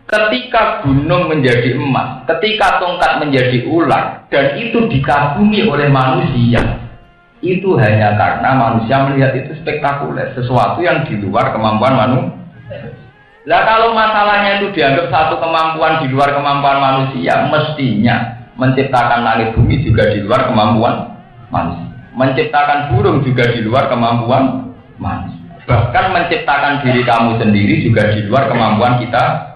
Ketika gunung menjadi emas, ketika tongkat menjadi ular, dan itu dikagumi oleh manusia, itu hanya karena manusia melihat itu spektakuler, sesuatu yang di luar kemampuan manusia. Lah kalau masalahnya itu dianggap satu kemampuan di luar kemampuan manusia, mestinya menciptakan langit bumi juga di luar kemampuan manusia, menciptakan burung juga di luar kemampuan manusia, bahkan menciptakan diri kamu sendiri juga di luar kemampuan kita.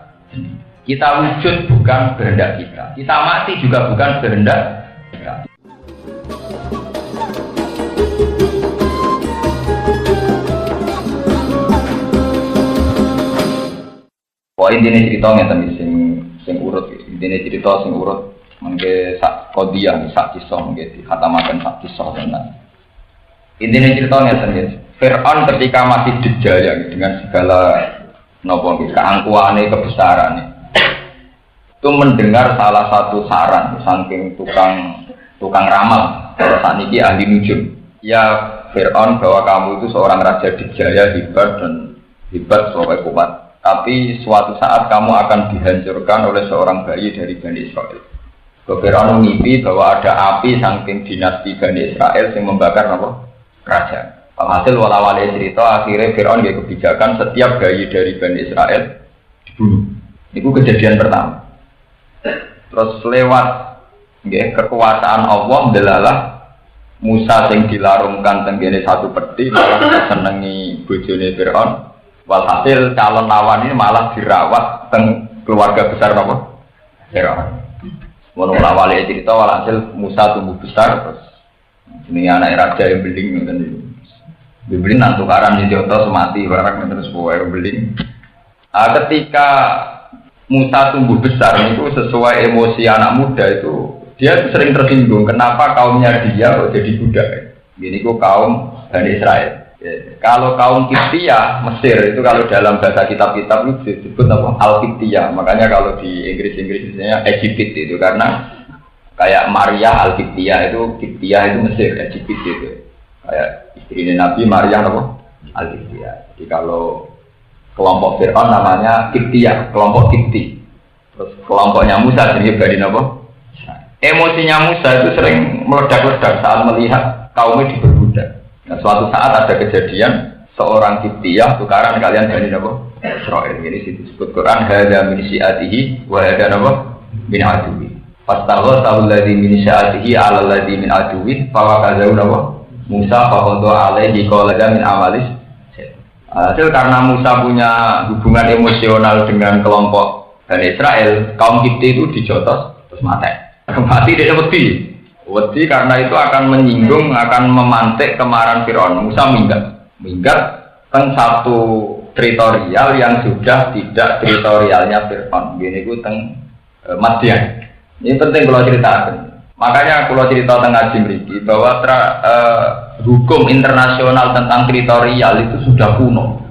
Kita wujud bukan kehendak kita, kita mati juga bukan kehendak kita. Wah intinya ceritanya tapi sing urut, intinya cerita sing urut, mungkin sak kodiah, sak kisah, mungkin khatamakan sak kisah tenan. Intinya ceritanya tapi Fir'aun ketika masih dijaya dengan segala nopo keangkuhannya, kebesarannya, itu mendengar salah satu saran saking tukang ramal kalau saat ini ahli nujum, ya Fir'aun, bahwa kamu itu seorang raja dijaya hebat sampai kuat, tapi suatu saat kamu akan dihancurkan oleh seorang bayi dari Bani Israel. Fir'aun mimpi bahwa ada api saking dinasti Bani Israel yang membakar apa? Kerajaan. Hasil wala-wali cerita akhirnya Fir'aun dia kebijakan setiap bayi dari Bani Israel dibunuh. Itu kejadian pertama. Terus lewat kekuasaan Allah delalah Musa yang dilarungkan tenggene satu peti malah senengi bojone Fir'aun. Walhasil calon lawan ini malah dirawat teng keluarga besar apa? Fir'aun. Mono wali cerita walhasil Musa tumbuh besar terus jenenge anak raja yang beling ngoten niku. Beling nang tukaran di Joto semati barang terus pokoke beling. Ketika Musa tumbuh besar itu sesuai emosi anak muda itu dia sering tersinggung kenapa kaumnya dia kok jadi budak. Ini kok kaum Bani Israel. Kalau kaum Kiptia Mesir itu kalau dalam bahasa kitab-kitab itu disebut apa Al-Kiptia. Makanya kalau di Inggris misalnya Egypt itu karena kayak Maria Al-Kiptia itu Kiptia itu Mesir, Egypt itu. Kayak istri Nabi Maria apa? Al-Kiptia. Jadi kalau kelompok Fir'aun namanya Kiptia, kelompok Kipti. Terus kelompoknya Musa jadi Bani apa? Emosinya Musa itu sering meledak-ledak saat melihat kaumnya diperbudak. Nah, suatu saat ada kejadian seorang Kiptia tukaran kalian Bani apa? Israel. Ini disebut Quran hadza min syi'atihi wa hadza apa? Min aduwi. Fastaghathahu alladzi min syi'atihi 'ala alladzi min aduwi fa waqazahu apa? Musa faqadu alaihi qala min amalis. Hasil karena Musa punya hubungan emosional dengan kelompok Bani Israel, kaum Kipti itu dijotos terus mati. Mati dia wedi karena itu akan menyinggung, akan memantik kemarahan Firaun. Musa minggat teng satu teritorial yang sudah tidak teritorialnya Firaun. Gini ku teng Madian. Ini penting kalau ceritakan. Makanya kalau cerita tengah Jimriki bahwa hukum internasional tentang teritorial itu sudah kuno.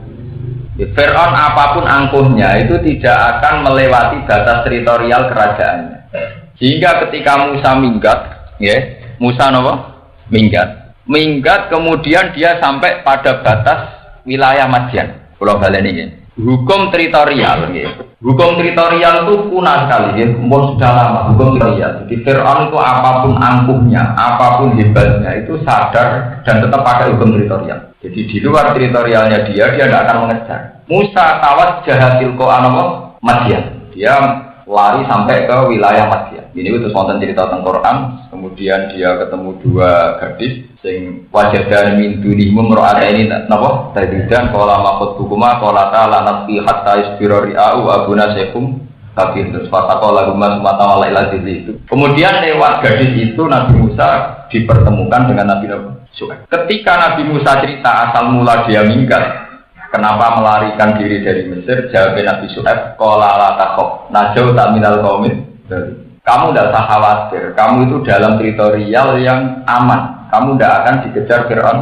Fir'aun apapun angkuhnya itu tidak akan melewati batas teritorial kerajaannya. Sehingga ketika Musa minggat, ya, Musa napa? Minggat kemudian dia sampai pada batas wilayah Madian. Pulau Balen ini. Hukum teritorial, ya. Hukum teritorial itu kuno sekali, ya. Sudah lama hukum teritorial. Jadi Fir'aun itu apapun angkuhnya, apapun hebatnya itu sadar dan tetap pakai hukum teritorial. Jadi di luar teritorialnya dia tidak akan mengejar. Musa tawat jahatil ko'anomo Madian. Dia lari sampai ke wilayah Madian. Ini itu konten cerita tentang Quran. Kemudian dia ketemu dua gadis sing wajadan min dunihum ra'ata ini napa tadidan qala maqut hukuma qala ta'ala nafsi hatta isbirari au abuna syekhum kabir terus faqala huma sumata wala itu. Kemudian lewat gadis itu Nabi Musa dipertemukan dengan Nabi Syuaib. Ketika Nabi Musa cerita asal mula dia minggat, kenapa melarikan diri dari Mesir, jawab Nabi Syuaib qala la takhaf najau ta minal qaumin. Kamu tidak usah khawatir, kamu itu dalam teritorial yang aman, kamu tidak akan dikejar Fir'aun.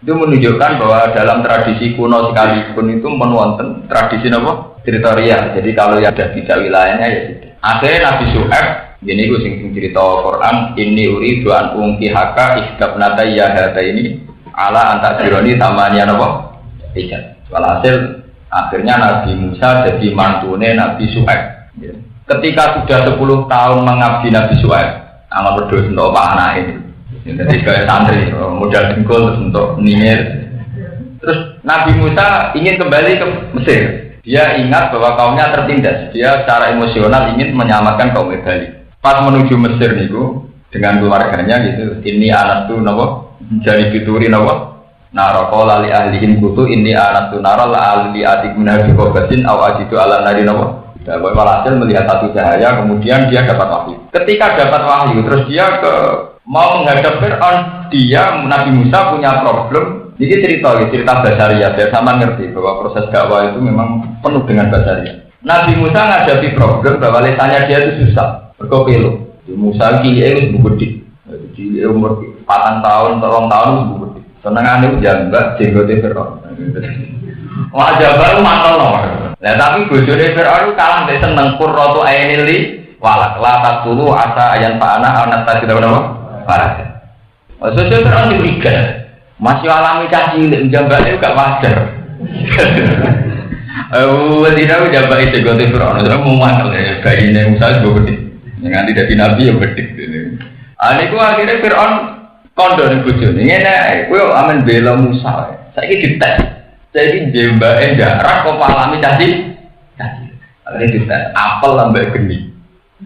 Itu menunjukkan bahwa dalam tradisi kuno sekalipun itu menonton tradisi apa? Teritorial. Jadi kalau yang ada tidak wilayahnya ya sudah. Akhirnya Nabi Syuaib, ini gue sing cerita Quran, ini uridu an unkihaka ihdabnata ya hada ini ala antajironi tamanya apa? Tidak. Walhasil akhirnya Nabi Musa jadi mantune Nabi Syuaib. Ya. Ketika sudah 10 tahun mengabdi Nabi Syuaib, amal berdua untuk Pak anak ini. Jadi kayak santri, modal dengkul terus untuk nyinyir. Terus Nabi Musa ingin kembali ke Mesir. Dia ingat bahwa kaumnya tertindas. Dia secara emosional ingin menyelamatkan kaum Bali. Pas menuju Mesir niku dengan keluarganya gitu. Ini anak tuh nopo jadi fituri nopo. Naroko lali ahlihim kutu ini anak tuh naro ali adik menabi kobatin awal itu ala nari nopo. Bahwa walhasil melihat satu cahaya, kemudian dia dapat wahyu. Ketika dapat wahyu, terus dia mau menghadap Fir'aun. Dia Nabi Musa punya problem. Ini cerita basaria. Biar sama ngerti bahwa proses dakwah itu memang penuh dengan basaria. Nabi Musa menghadapi problem bahwa lesannya dia itu susah. Berkopelo. Musa kini itu bukudik. Di umur 4 tahun, 3 tahun itu bukudik. Senengannya itu jambak jenggotnya Fir'aun. Wajah baru mantel nomor. Nah tapi bojone Fir'aun kalah dari seneng qurratu ainili walak la taqulu asa ayan fa'ana anak tadi tahu nama parah. Maksudnya Fir'aun curiga. Masih alami caci jambake gak wajar. Tidak jambake jegote Fir'aun ora mau mantel bayine Musa juga gede. Nganti dadi nabi ya gede. Niku akhirnya Fir'aun kondo ning bojone. Ngene kowe amen bela Musa. Saiki dites. Jadi jembake jarak kok alami caci. Akhirnya dites apel lambe geni.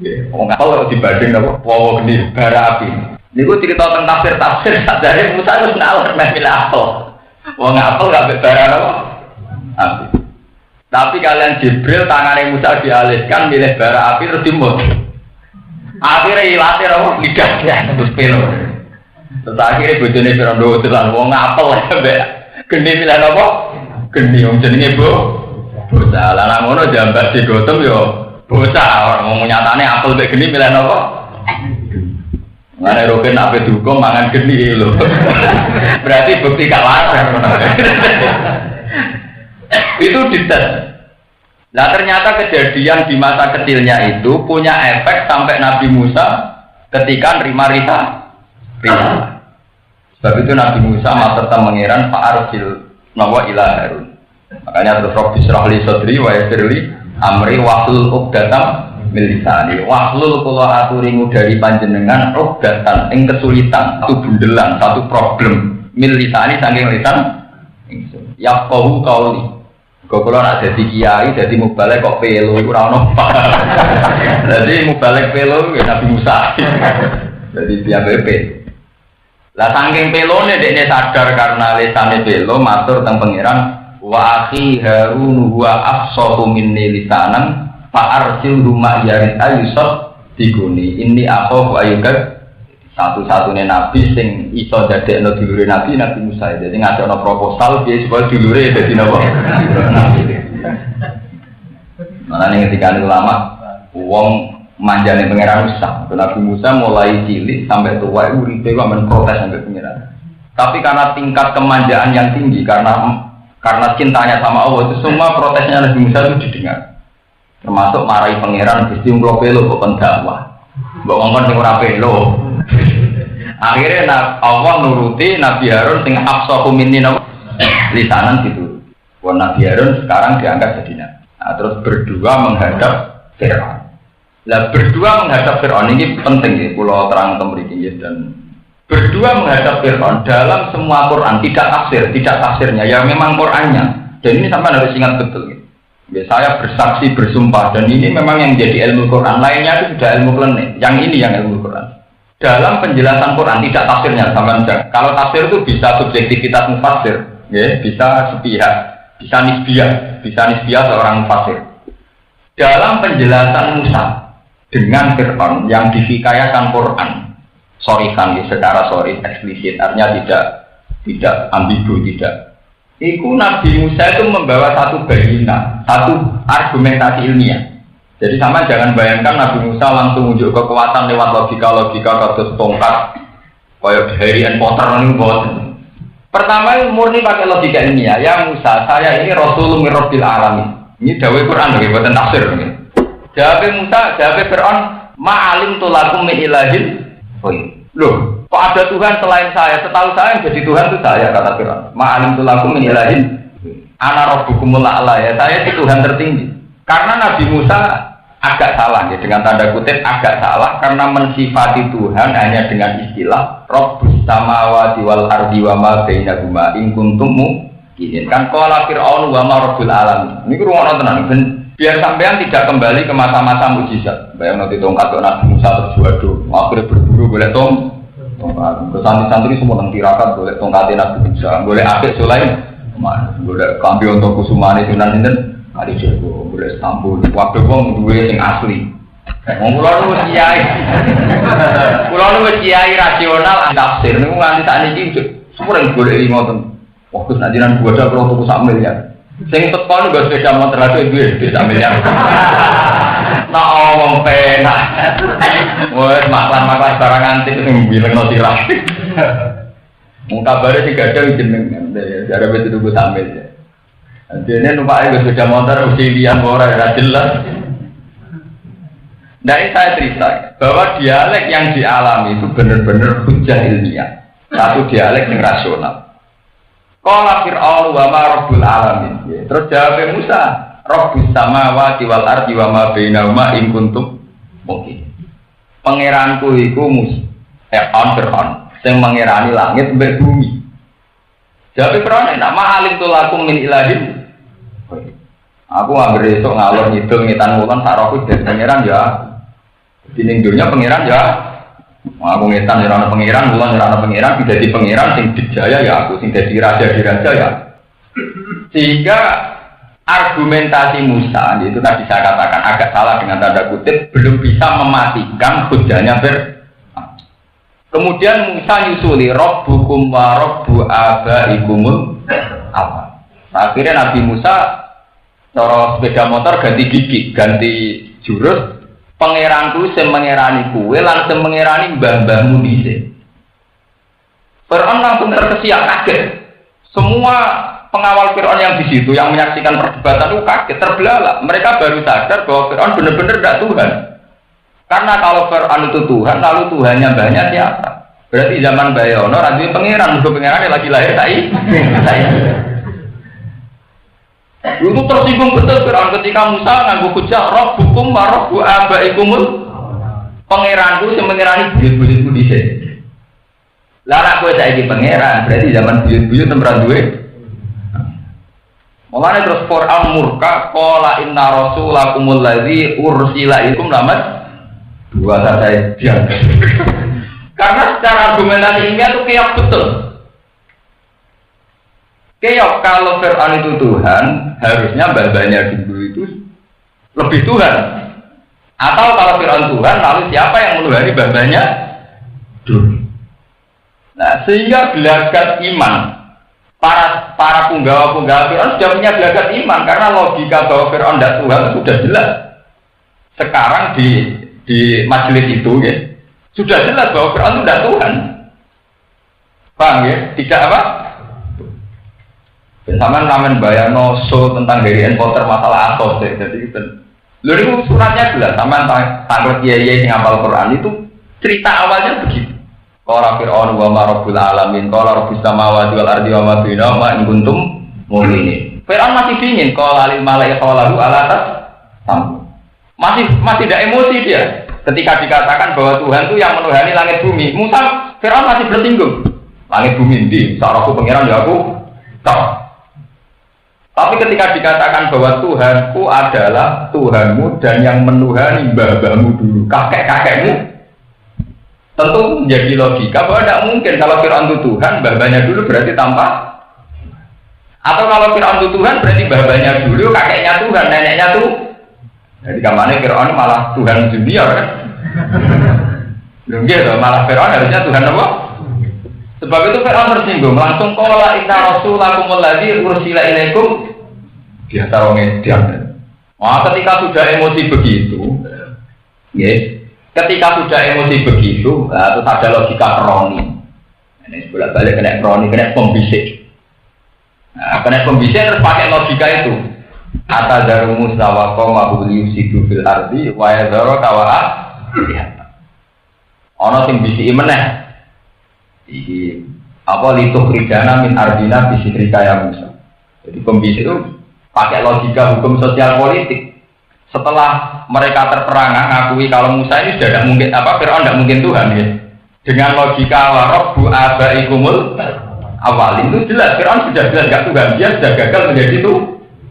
Nggih, wong apel kok dibanding apa wawa geni bara api. Niku cerita tentang tafsir sadare Musa wis nalar meh apel. Wong apel gak mbek bara apa? Api. Tapi kalian Jibril tangane Musa dialihkan milih bara api terus dimut. Akhirnya ilate apa lidahnya terus pelo. Terus akhirnya bojone Fir'aun dolan wong apel mbek geni milih apa? Geni wong jenenge bocah. Lah ngono jambak digotem yo bocah. Wong nyatane apel mek geni milih napa? Mane roken ape dihukum mangan geni lho. Berarti bukti gak waras. Itu dites. Lah ternyata kejadian di masa kecilnya itu punya efek sampai Nabi Musa ketika nerima risalah. Sebab itu Nabi Musa matur mengiran fa'arsil nawa ila Harun. Makanya terus Rabbi syrah li sadri wa yassir li amri wahlul 'uqdatam min lisani. Wahlul kula aturingu dari panjenengan 'uqdatan ing kesulitan, satu bundelan, satu problem min lisani saking lisan ingsun. Yaqahu qauli. Kok kula nak dadi kiai, dadi mubalek kok pelo iku ora ono. Dadi mubalek pelo ya Nabi Musa. Dadi piye lah saking pelone dekne sadar karena lisane pelo matur teng pangeran wa akhi Harun huwa afsahu minni lisanan fa arsil rumah yarid ayusat diguni ini akhu ayukat satu-satunya nabi sing iso dadekno dulure nabi Musa. Jadi ngajakno proposal piye supaya dulure dadi napa nabi. Mana ning ketika ulama wong manjane pangeran Musa. Nabi Musa mulai cilik sampai tua itu uripe kok men protes sampai pangeran. Tapi karena tingkat kemanjaan yang tinggi karena cintanya sama Allah itu semua protesnya Nabi Musa itu didengar. Termasuk marahi pangeran Gusti Ungklo pelo kok pendakwah. Mbok ngomong sing ora pelo. Akhirnya Allah nuruti Nabi Harun sing afsahu minni lisanan gitu. Wong Nabi Harun sekarang diangkat jadi nabi. Nah, terus berdua menghadap Fir'aun. Lah berdua menghadap Fir'aun ini penting ya, pulau terang mriki dan berdua menghadap Fir'aun dalam semua Quran tidak tafsirnya ya memang Qurannya. Dan ini sampai harus ingat betul. Ya, saya bersaksi bersumpah dan ini memang yang jadi ilmu Quran. Lainnya itu sudah ilmu klinik. Yang ini yang ilmu Quran. Dalam penjelasan Quran tidak tafsirnya sama saja. Kalau tafsir itu bisa subjektivitas mufassir, ya, bisa sepihak, bisa nisbiyah seorang mufassir. Dalam penjelasan Musa dengan Fir'aun yang dihikayakan Quran, sorikan secara eksplisit, artinya tidak ambigu, tidak. Iku Nabi Musa itu membawa satu bayina, satu argumentasi ilmiah. Jadi sama jangan bayangkan Nabi Musa langsung unjuk kekuatan lewat logika kados tongkat, kayak Harry Potter ini buat. Pertama murni pakai logika ilmiah. Ya Musa, saya ini Rasulullah min Rabbil Alamin. Ini dawai Quran lagi buatan tafsir. Jawab Musa, jawab Fir'aun, ma'alim tulakum min ilahin. Loh, kok ada Tuhan selain saya? Setahu saya yang jadi Tuhan itu saya, kata Fir'aun. Ma'alim tulakum min ilahin. Ana rabbukumul a'la, ya saya itu Tuhan tertinggi. Karena Nabi Musa agak salah ya, dengan tanda kutip agak salah karena mensifati Tuhan hanya dengan istilah Rabbus samawati wal ardi wa ma bainahuma in kuntum muqinin. Kan qala fir'aun wa ma rabbul alamin. Niku rumono tenan ben biar sampean tidak kembali ke masa-masa mukjizat. Bayang nanti tongkat kok Nabi Musa terjuado, akhirnya berburu golek tongkat. Santri-santri semua nang tirakat golek tongkate Nabi Musa, golek apik Sulaiman, golek kambi untuk kusumane Sunan sinten? Ali Jago, boleh Istanbul. Waktu wong duwe sing asli. Wong kula nu kiai. Kula nu kiai rasional tafsir niku nganti sakniki sumureng golek ngoten. Wah, Gus najiran bodho kula tuku sak miliar. Sing teko nu nggo sepeda motor lagi duwe sak miliar. Nah, wong penak. Wes maklan-maklan barang antik sing bilengno sirah. Mung kabare sing gadah jeneng jare wis tuku sak miliar. Jadi numpaknya sepeda motor usia lian orang tidak jelas. Dari saya cerita bahwa dialek yang dialami itu benar-benar hujah ilmiah. Satu dialek yang rasional. Qala fir'aun wa ma rabbul alamin. Terus jawab Musa, Rabbus samawati wal ardi wa ma bainahuma in kuntum muqinin. Pangeranku iku Fir'aun sing mengerani langit mbek bumi. Jawab Fir'aun nek ma'alim tulakum min ilahin. Aku anggere esuk ngalor ngidul ngetan wulan sak roku dadi pangeran ya. Dene dunya pangeran ya. Aku ngetan ora ana pangeran, wulan ora ana pangeran, dadi pangeran sing dijaya ya aku, sing dadi raja di raja ya. Sehingga argumentasi Musa itu tadi saya katakan agak salah dengan tanda kutip, belum bisa mematikan hujahnya Kemudian Musa nyusuli Rabbukum wa Rabbu abaikumul awal. Akhirnya Nabi Musa cara sepeda motor ganti gigi, ganti jurus. Pangeranku sing mengerani kuwe lan sing mengerani mbah-mbahmu dhisik. Fir'aun langsung terkesiap kaget. Semua pengawal Fir'aun yang di situ yang menyaksikan perdebatan itu kaget, terbelalak. Mereka baru sadar bahwa Fir'aun benar-benar tidak Tuhan. Karena kalau Fir'aun itu Tuhan, lalu Tuhannya banyak siapa? Berarti zaman Bayono radhi pangeran, musuh pangeran lagi lahir tai. Itu tersinggung betul Fir'aun ketika Musa nganggo hujah Rabbukum wa Rabbu abaikumul pangeranku sing mengerani buyut-buyutku dhisik. Lah nek kowe saiki pangeran, berarti zaman buyut-buyut tempat duwe. Mulane terus Fir'aun murka qala inna rasulakumul ladzi ursila ikum lamat dua saya diam. Karena secara argumentasi ilmiah itu keok betul. Keok kalau Fir'aun itu Tuhan, harusnya mbah-mbahnya dulu itu lebih Tuhan. Atau kalau Fir'aun Tuhan, lalu siapa yang menuhani mbah-mbahnya dulu? Nah, sehingga gelagat iman para punggawa-punggawa Fir'aun sudah punya gelagat iman karena logika bahwa Fir'aun tidak Tuhan sudah jelas. Sekarang di majelis itu ya, sudah jelas bahwa Fir'aun itu tidak Tuhan. Paham ya? Tidak apa? Sama namen bayangno so tentang Harry Potter masalah asos ya. Jadi itu itu suratnya jelas sama tanggal kiai yang hafal Quran itu cerita awalnya begitu. Qala fir'aun wa ma rabbul alamin qala rabbus samawati wal ardi wa ma bainahuma in kuntum mu'minin. Fir'aun masih dingin qala lil malaikati qalu ala tasam. Masih tidak emosi dia ketika dikatakan bahwa Tuhan itu yang menuhani langit bumi. Musa Fir'aun masih bersinggung. Langit bumi ndi? Saraku pangeran ya aku tahu. Tapi ketika dikatakan bahwa Tuhanku adalah Tuhanmu dan yang menuhani mbah-mbahmu dulu, kakek-kakekmu, tentu menjadi logika bahwa tidak mungkin kalau Fir'aun itu Tuhan, mbah-mbahnya dulu berarti tanpa. Atau kalau Fir'aun itu Tuhan berarti mbah-mbahnya dulu, kakeknya Tuhan, neneknya tuh. Jadi kamarnya Fir'aun malah Tuhan junior kan? Belum gitu, malah Fir'aun harusnya Tuhan apa? Sebab itu Fir'aun tersinggung, langsung qala inna rasulakumul ladzi ursila ilaikum dia taruh ngediam. Wah, ketika sudah emosi begitu, yes, ketika sudah emosi begitu, terus ada logika kroni. Ini bolak-balik kena kroni, kena pembisik. Nah, kena pembisik terus pakai logika itu. Ata darumu sawaqo mabuli yusidu fil ardi wa yadhara kawa'a. Ana sing bisiki meneh. Iki apa lituk ridana min ardina bisikrika ya Musa. Jadi pembisik itu pakai logika hukum sosial politik. Setelah mereka terperangah ngakui kalau Musa ini sudah tidak mungkin Fir'aun tidak mungkin Tuhan ya. Dengan logika warabbu abaikumul awal itu jelas Fir'aun sudah jelas gak Tuhan, dia sudah gagal menjadi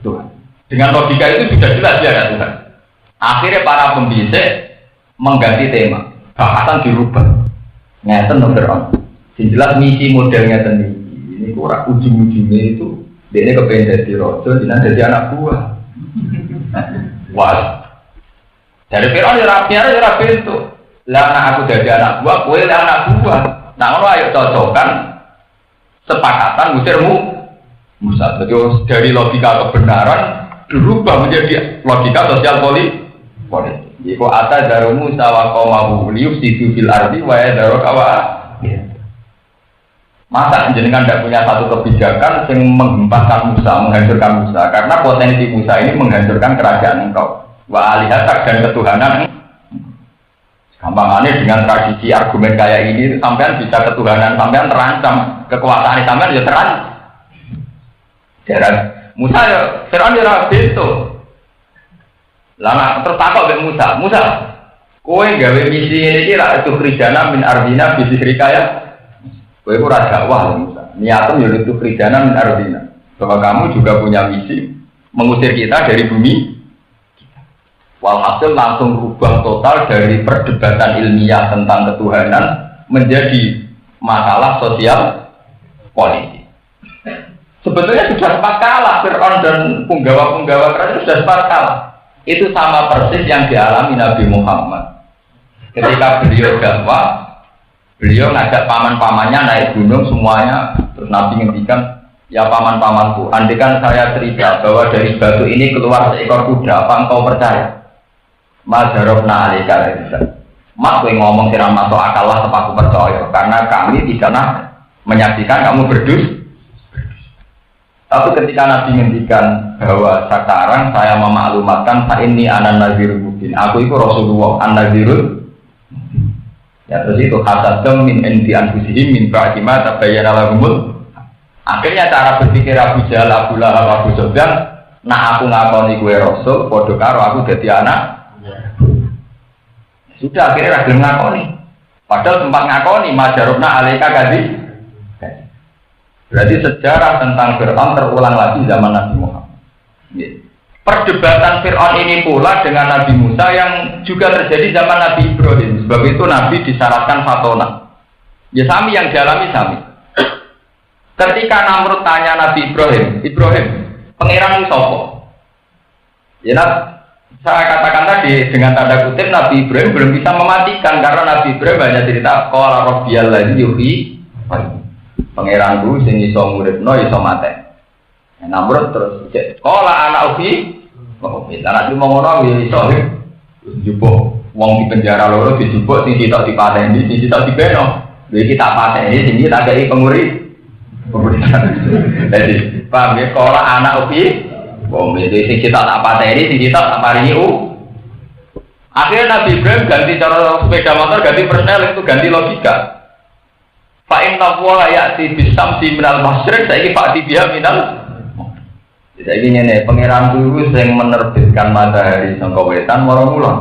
Tuhan. Dengan logika itu sudah jelas dia gak Tuhan. Akhirnya para pembisik mengganti tema, bahasan dirubah. Ngeten Fir'aun. Jelas misi modelnya sendiri. Ini kurang ujung-ujungnya itu dia kepengen jadi raja, jangan jadi anak buah. Wah, dari Fir'aun ya rapi itu. Lah anak aku jadi anak buah, kowe anak buah. Nah, ngono ayo cocokan sepakatan ngusirmu Musa. Jadi dari logika kebenaran berubah menjadi logika sosial politik. Iku ata daru Musa wa qaumahu liyufsidu fil ardi wa yadharu kawa. Masa jenengan tidak punya satu kebijakan yang menghempaskan Musa, menghancurkan Musa, karena potensi Musa ini menghancurkan kerajaan engkau. Wa alihatak dan ketuhanan. Gampangannya dengan tradisi argumen kayak ini, sampean bisa ketuhanan, sampean terancam, kekuasaan sampean ya terancam. Jaran Musa ya, Fir'aun ya itu. Lama terus takut dengan Musa, kowe gawe misi ini kira itu kridana min ardina bisirika ya. Kowe ora dakwah Musa. Niatem ya itu kridana min ardina. Bahwa kamu juga punya misi mengusir kita dari bumi. Walhasil langsung rubah total dari perdebatan ilmiah tentang ketuhanan menjadi masalah sosial politik. Sebetulnya sudah sempat kalah Fir'aun dan punggawa-punggawa kerajaan sudah sempat kalah. Itu sama persis yang dialami Nabi Muhammad. Ketika beliau dakwah, beliau ngajak paman-pamannya naik gunung semuanya, terus Nabi ngendikan, ya paman-pamanku, andaikan saya cerita bahwa dari batu ini keluar seekor kuda, apa engkau percaya? Mazharofna alika Mas, gue ngomong siram masuk akal lah sebab aku percaya, karena kami tidak pernah menyaksikan kamu berdus. Tapi ketika Nabi ngendikan bahwa sekarang saya memaklumatkan saat ini anan nazirul mubin, aku itu Rasulullah an-nazirul. Ya terus itu hasadam min indi anfusihim min ba'dima tabayyana lahumul. Akhirnya cara berpikir Abu Jahal, Abu Lahab, Abu Sufyan, nah aku ngakoni gue Rasul, podo karo aku jadi anak. Sudah akhirnya ragil ngakoni. Padahal sempat ngakoni majarubna alaika gadi. Berarti sejarah tentang Fir'aun terulang lagi zaman Nabi Muhammad. Perdebatan Fir'aun ini pula dengan Nabi Musa yang juga terjadi zaman Nabi Ibrahim. Sebab itu Nabi disyaratkan fatona. Ya sami yang dialami sami. Ketika Namrud tanya Nabi Ibrahim, pangeran sopo? Ya saya katakan tadi dengan tanda kutip Nabi Ibrahim belum bisa mematikan karena Nabi Ibrahim hanya cerita qala rabbiyal ladzi yuhyi. Pangeranku sing iso nguripno iso mate. Namrud terus qala ana uhi. Kok anak iki ngono ya iso njupuk wong di penjara loro dijupuk sing sitok dipateni, sing sitok dibeno. Lha iki tak pateni sing iki tak kei pengurip. Jadi paham ya qala ana uhi. Wong iki sing sitok tak pateni, sing sitok tak paringi Akhirnya Nabi Ibrahim ganti cara sepeda motor, ganti persel itu ganti logika. Fa'in nafwala ya'ti bisamsi minal masyrik, saiki fa'ti biha minal. Saiki ngene, pangeran dulu sing menerbitkan matahari saka wetan marang kulon.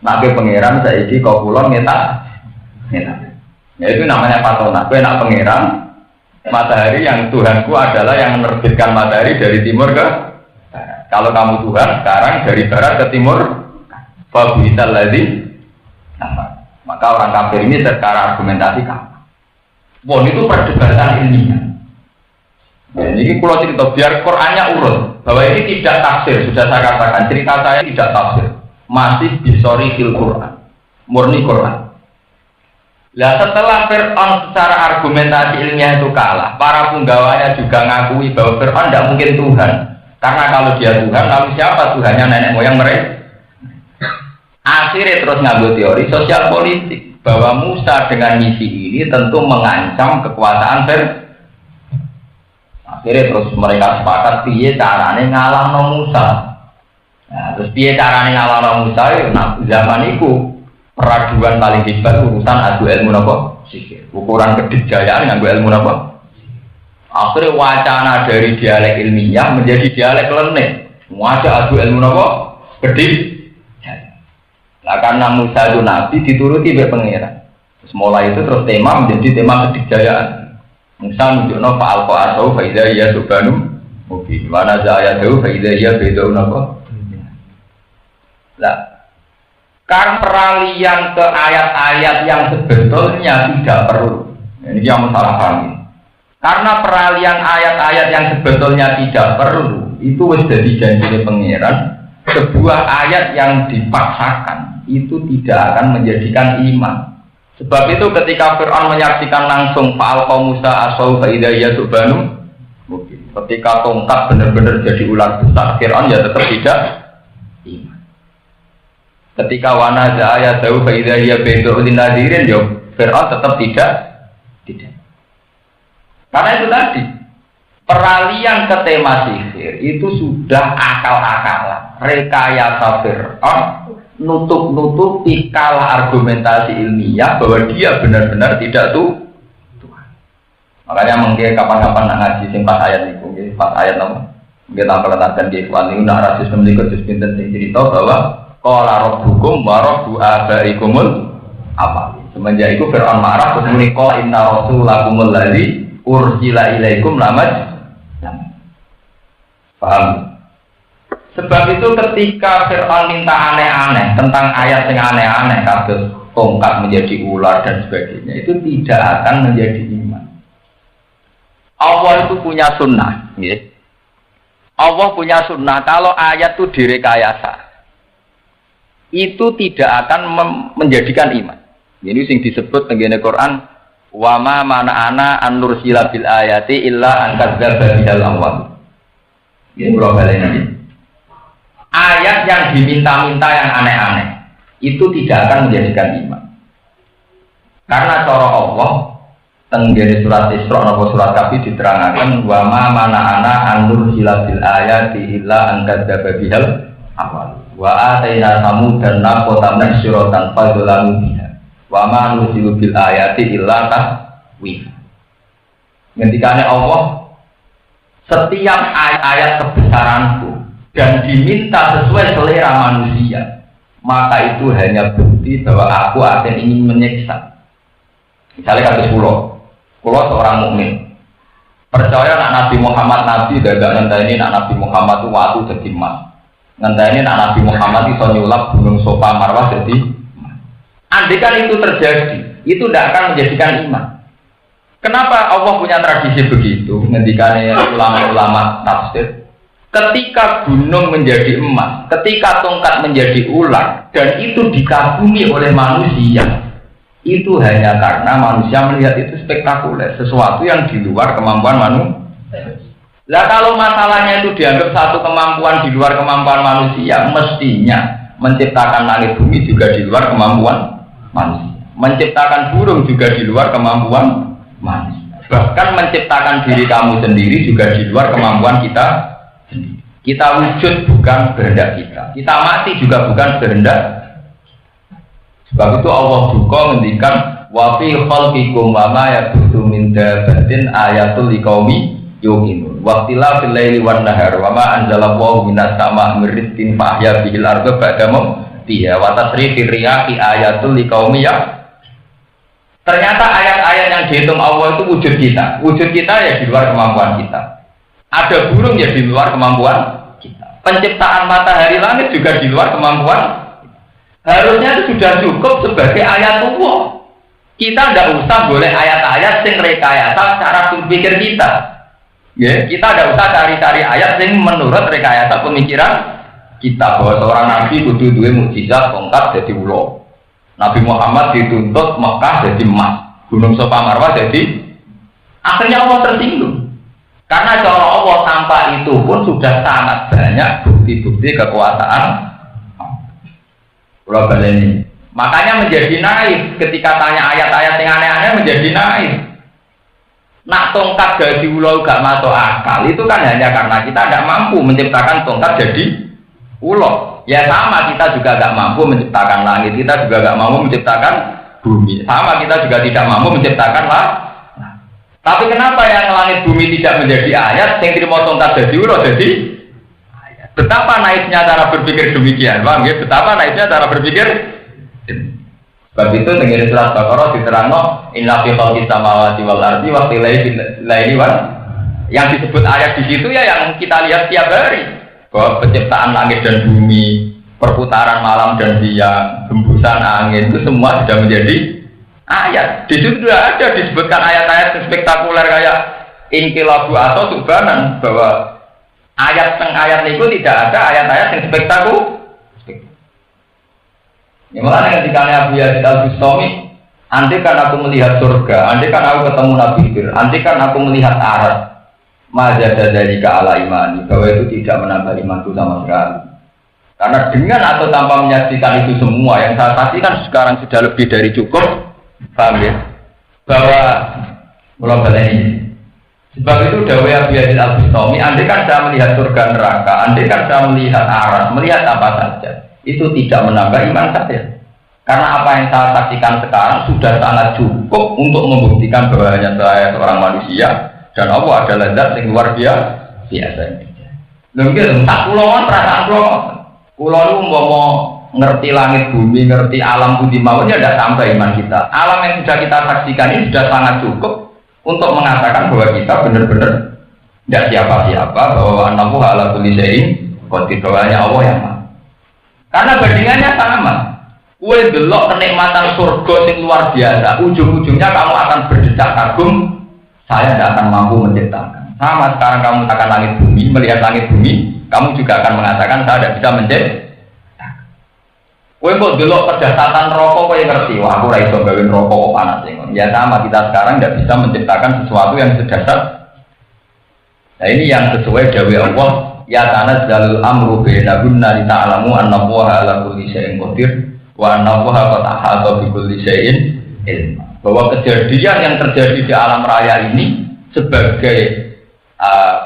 Nek pangeran saiki kok kulon ngetak. Ya itu namanya patona. Kowe nak pangeran matahari yang Tuhanku adalah yang menerbitkan matahari dari timur ke barat. Kalau kamu Tuhan sekarang dari barat ke timur, fa bi'sal ladzi. Maka orang kafir ini secara argumentasi kamu. Wah itu perdebatan ilmiah. Ya, ini kalau cerita biar Qurannya urut bahwa ini tidak tafsir, sudah saya katakan cerita saya tidak tafsir, masih bisorikil Quran, murni Quran. Nah setelah Fir'aun secara argumentasi ilmiah itu kalah, para penggawanya juga ngakui bahwa Fir'aun tidak mungkin Tuhan, karena kalau dia Tuhan, lalu siapa Tuhannya nenek moyang mereka? Akhirnya terus ngambil teori sosial politik. Bahwa Musa dengan misi ini tentu mengancam kekuasaan Fir'aun. Akhirnya terus mereka sepakat piye carane ngalahno Musa. Nah, terus piye carane ngalahno Musa ya zaman itu peraduan paling hebat urusan adu ilmu napa? Sihir. Ukuran kedikjayaan nganggo ilmu napa? Akhirnya wacana dari dialek ilmiah menjadi dialek klenik. Wajah adu ilmu napa? gede. Nah karena Musa itu nabi dituruti oleh pangeran. Terus mulai itu terus tema menjadi tema kedikjayaan. Musa nunjukno fa'al qa'asau fa idza hiya subhanu mubin. Wa nazaya dawu fa idza hiya baidaun apa? Nah, karena peralihan ke ayat-ayat yang sebetulnya tidak perlu. Ini yang masalah paham. Karena peralihan ayat-ayat yang sebetulnya tidak perlu itu sudah dijanji pangeran. Sebuah ayat yang dipaksakan itu tidak akan menjadikan iman. Sebab itu ketika Fir'aun menyaksikan langsung fa'al Musa asau fa idza hiya subhanu mubin. Ketika tongkat benar-benar jadi ular besar, Fir'aun ya tetap tidak iman. Ketika wanaza ayat dawu fa idza hiya baidaun nadirin ya Fir'aun tetap tidak. Karena itu tadi peralihan ke tema sihir itu sudah akal-akalan, rekayasa Fir'aun nutup-nutupi kalah argumentasi ilmiah bahwa dia benar-benar tidak Tuhan. Makanya mungkin kapan-kapan nak ngaji sing pas ayat itu, mungkin pas ayat nama mungkin tanpa letakkan di ikhwan ini nak rasis memiliki khusus pinter sing cerita bahwa qala rabbukum wa rabbu abaikumul apa. Semenjak itu Fir'aun marah terus muni qala inna rasulakumul ladzi ursila ilaikum lamaj. Paham? Sebab itu ketika Fir'aun minta aneh-aneh tentang ayat yang aneh-aneh kasus tongkat menjadi ular dan sebagainya itu tidak akan menjadi iman. Allah itu punya sunnah, ya. Allah punya sunnah kalau ayat itu direkayasa itu tidak akan menjadikan iman. Ini yang disebut dalam Quran wa ma mana'ana an nursila bil ayati illa an kadzdzaba bihal awwal. Ini berapa ini? Ayat yang diminta-minta yang aneh-aneh itu tidak akan menjadikan iman. Karena cara Allah tenggene surat Isra atau surat Kahfi diterangkan wa ma mana'ana an nursila bil ayati illa an kadzdzaba bihal awwal. Wa ataina samudan naqatan nasyratan fadzalamu biha. Wa ma nursilu bil ayati illa tahwif. Ngendikane Allah setiap ayat kebesaranku dan diminta sesuai selera manusia, maka itu hanya bukti bahwa aku akan ingin menyiksa. Misalnya kasus pulau seorang mukmin percaya nak Nabi Muhammad Nabi gak ngenteni nak Nabi Muhammad itu waktu jadi emas, ngenteni nak Nabi Muhammad itu nyulap gunung Sofa Marwah jadi emas. Andai kan itu terjadi, itu tidak akan menjadikan iman. Kenapa Allah punya tradisi begitu? Ngendikane ulama-ulama tafsir, ketika gunung menjadi emas, ketika tongkat menjadi ular, dan itu dikagumi oleh manusia, itu hanya karena manusia melihat itu spektakuler, sesuatu yang di luar kemampuan manusia. Lah kalau masalahnya itu dianggap satu kemampuan di luar kemampuan manusia, mestinya menciptakan langit bumi juga di luar kemampuan manusia, menciptakan burung juga di luar kemampuan manusia, bahkan menciptakan diri kamu sendiri juga di luar kemampuan kita sendiri. Kita wujud bukan kehendak kita mati juga bukan kehendak. Sebab itu Allah juga ngendikan wa fi khalqikum wa ma yabuthu min dabatin ayatul liqaumi yuqinun wa tilafil laili wan nahar wa ma anzalallahu minas sama'i min rizqin fa ahya bihil arda ba'da mawtiha wa tasrifir riyahi ayatul liqaumi ya. Ternyata ayat-ayat yang dihitung Allah itu wujud kita. Wujud kita ya di luar kemampuan kita. Ada burung ya di luar kemampuan kita. Penciptaan matahari langit juga di luar kemampuan kita. Harusnya itu sudah cukup sebagai ayat Allah. Kita tidak usah boleh ayat-ayat yang rekayasa cara berpikir kita. Ya, kita tidak usah cari-cari ayat yang menurut rekayasa pemikiran kita. Bahwa seorang nabi kudu duwe mukjizat tongkat jadi ulo. Nabi Muhammad dituntut Mekah jadi emas, Gunung Sofa Marwah jadi. Akhirnya Allah tersinggung. Karena cara Allah tanpa itu pun sudah sangat banyak bukti-bukti kekuasaan. Ini. Makanya menjadi naif ketika tanya ayat-ayat yang aneh-aneh menjadi naif. Nak tongkat jadi ulo gak masuk akal itu kan hanya karena kita tidak mampu menciptakan tongkat jadi ulo. Ya sama, kita juga gak mampu menciptakan langit, kita juga gak mampu menciptakan bumi. Sama, kita juga tidak mampu menciptakan Tapi kenapa yang langit bumi tidak menjadi ayat, yang terima tongkat jadi ulo jadi ayat? Betapa naifnya cara berpikir demikian, paham ya? Betapa naifnya cara berpikir. Sebab itu dengan surat Baqarah diterangno inna fi khalqis samawati wal ardi wa ikhtilafil laili wan. Yang disebut ayat di situ ya yang kita lihat tiap hari, bahwa penciptaan langit dan bumi, perputaran malam dan siang, hembusan angin itu semua sudah menjadi ayat. Di situ sudah ada disebutkan ayat-ayat yang spektakuler kayak inqilabu atau subhanan, bahwa ayat teng ayat itu tidak ada ayat-ayat yang spektakuler. Ya malah ketika Abu Yazid Al-Bustami, andai kan aku melihat surga, andai kan aku ketemu Nabi Hidr, andai kan aku melihat Arab, majada dari ke ala imani, bahwa itu tidak menambah imanku sama sekali. Karena dengan atau tanpa menyaksikan itu semua yang saya saksikan sekarang sudah lebih dari cukup, paham ya? Bahwa global ini. Sebab itu dawai Abu Yazid Al-Bustami, andai kan saya melihat surga neraka, andai kan saya melihat Arab, melihat apa saja, itu tidak menambah iman saya. Karena apa yang saya saksikan sekarang sudah sangat cukup untuk membuktikan bahwa hanya saya seorang manusia dan Allah adalah zat yang luar biasa. Mungkin tak kulon perasaan kulon mau ngerti langit bumi, ngerti alam budi mawon ya tidak sampai iman kita. Alam yang sudah kita saksikan ini sudah sangat cukup untuk mengatakan bahwa kita benar-benar tidak siapa-siapa, bahwa Allahu ala kulli syai'in qadir, bahwa hanya Allah yang maha. Karena bandingannya sama. Kue delok kenikmatan surga yang luar biasa, ujung-ujungnya kamu akan berdecak kagum, saya tidak akan mampu menciptakan. Sama sekarang kamu akan langit bumi, melihat langit bumi, kamu juga akan mengatakan saya tidak bisa menciptakan. Kue kok delok kedahsyatan rokok, kue ngerti, wah aku raiso gawe rokok kok panas ya. Sama kita sekarang tidak bisa menciptakan sesuatu yang sedasar. Nah ini yang sesuai dawai Allah. Ya tanazzalul amru bainahunna li ta'lamu anna Allaha 'ala kulli syai'in qadir wa anna Allaha qad ahata bi kulli syai'in ilma. Bahwa kejadian yang terjadi di alam raya ini sebagai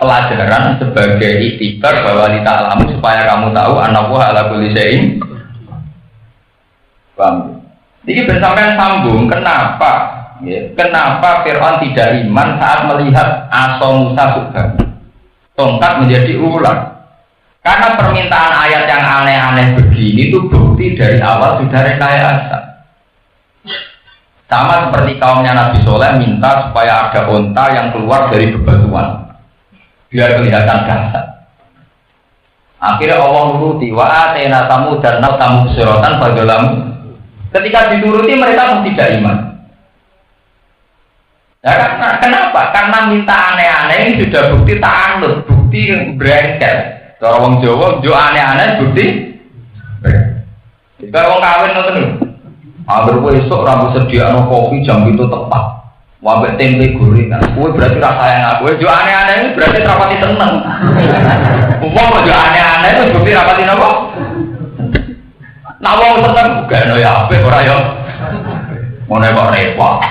pelajaran, sebagai iktibar bahwa li ta'lamu supaya kamu tahu anna Allaha 'ala kulli syai'in. Paham? Jadi bersamaan sambung kenapa? Ya, kenapa Fir'aun tidak iman saat melihat asa Musa subhan? Tongkat menjadi ular. Karena permintaan ayat yang aneh-aneh begini itu bukti dari awal sudah rekayasa. Sama seperti kaumnya Nabi Soleh minta supaya ada onta yang keluar dari bebatuan biar kelihatan dahsyat. Akhirnya Allah nuruti wa atena tamu dan tamu suratan fadlamu. Ketika dituruti mereka pun tidak iman. Ya, kenapa? Karena minta aneh-aneh ini sudah bukti ta'anut, bukti berengkel. Kalau orang Jawa, aneh-aneh bukti jika orang kawin nonton dulu agar besok rambut sediaan kopi jam itu tepat wabek tempe gorengan kue berarti rasa yang aku aneh-aneh ini berarti rapati seneng uang aneh-aneh itu bukti rapati apa? Nah wong seneng bukan ya apa orang ya mau nembak repot.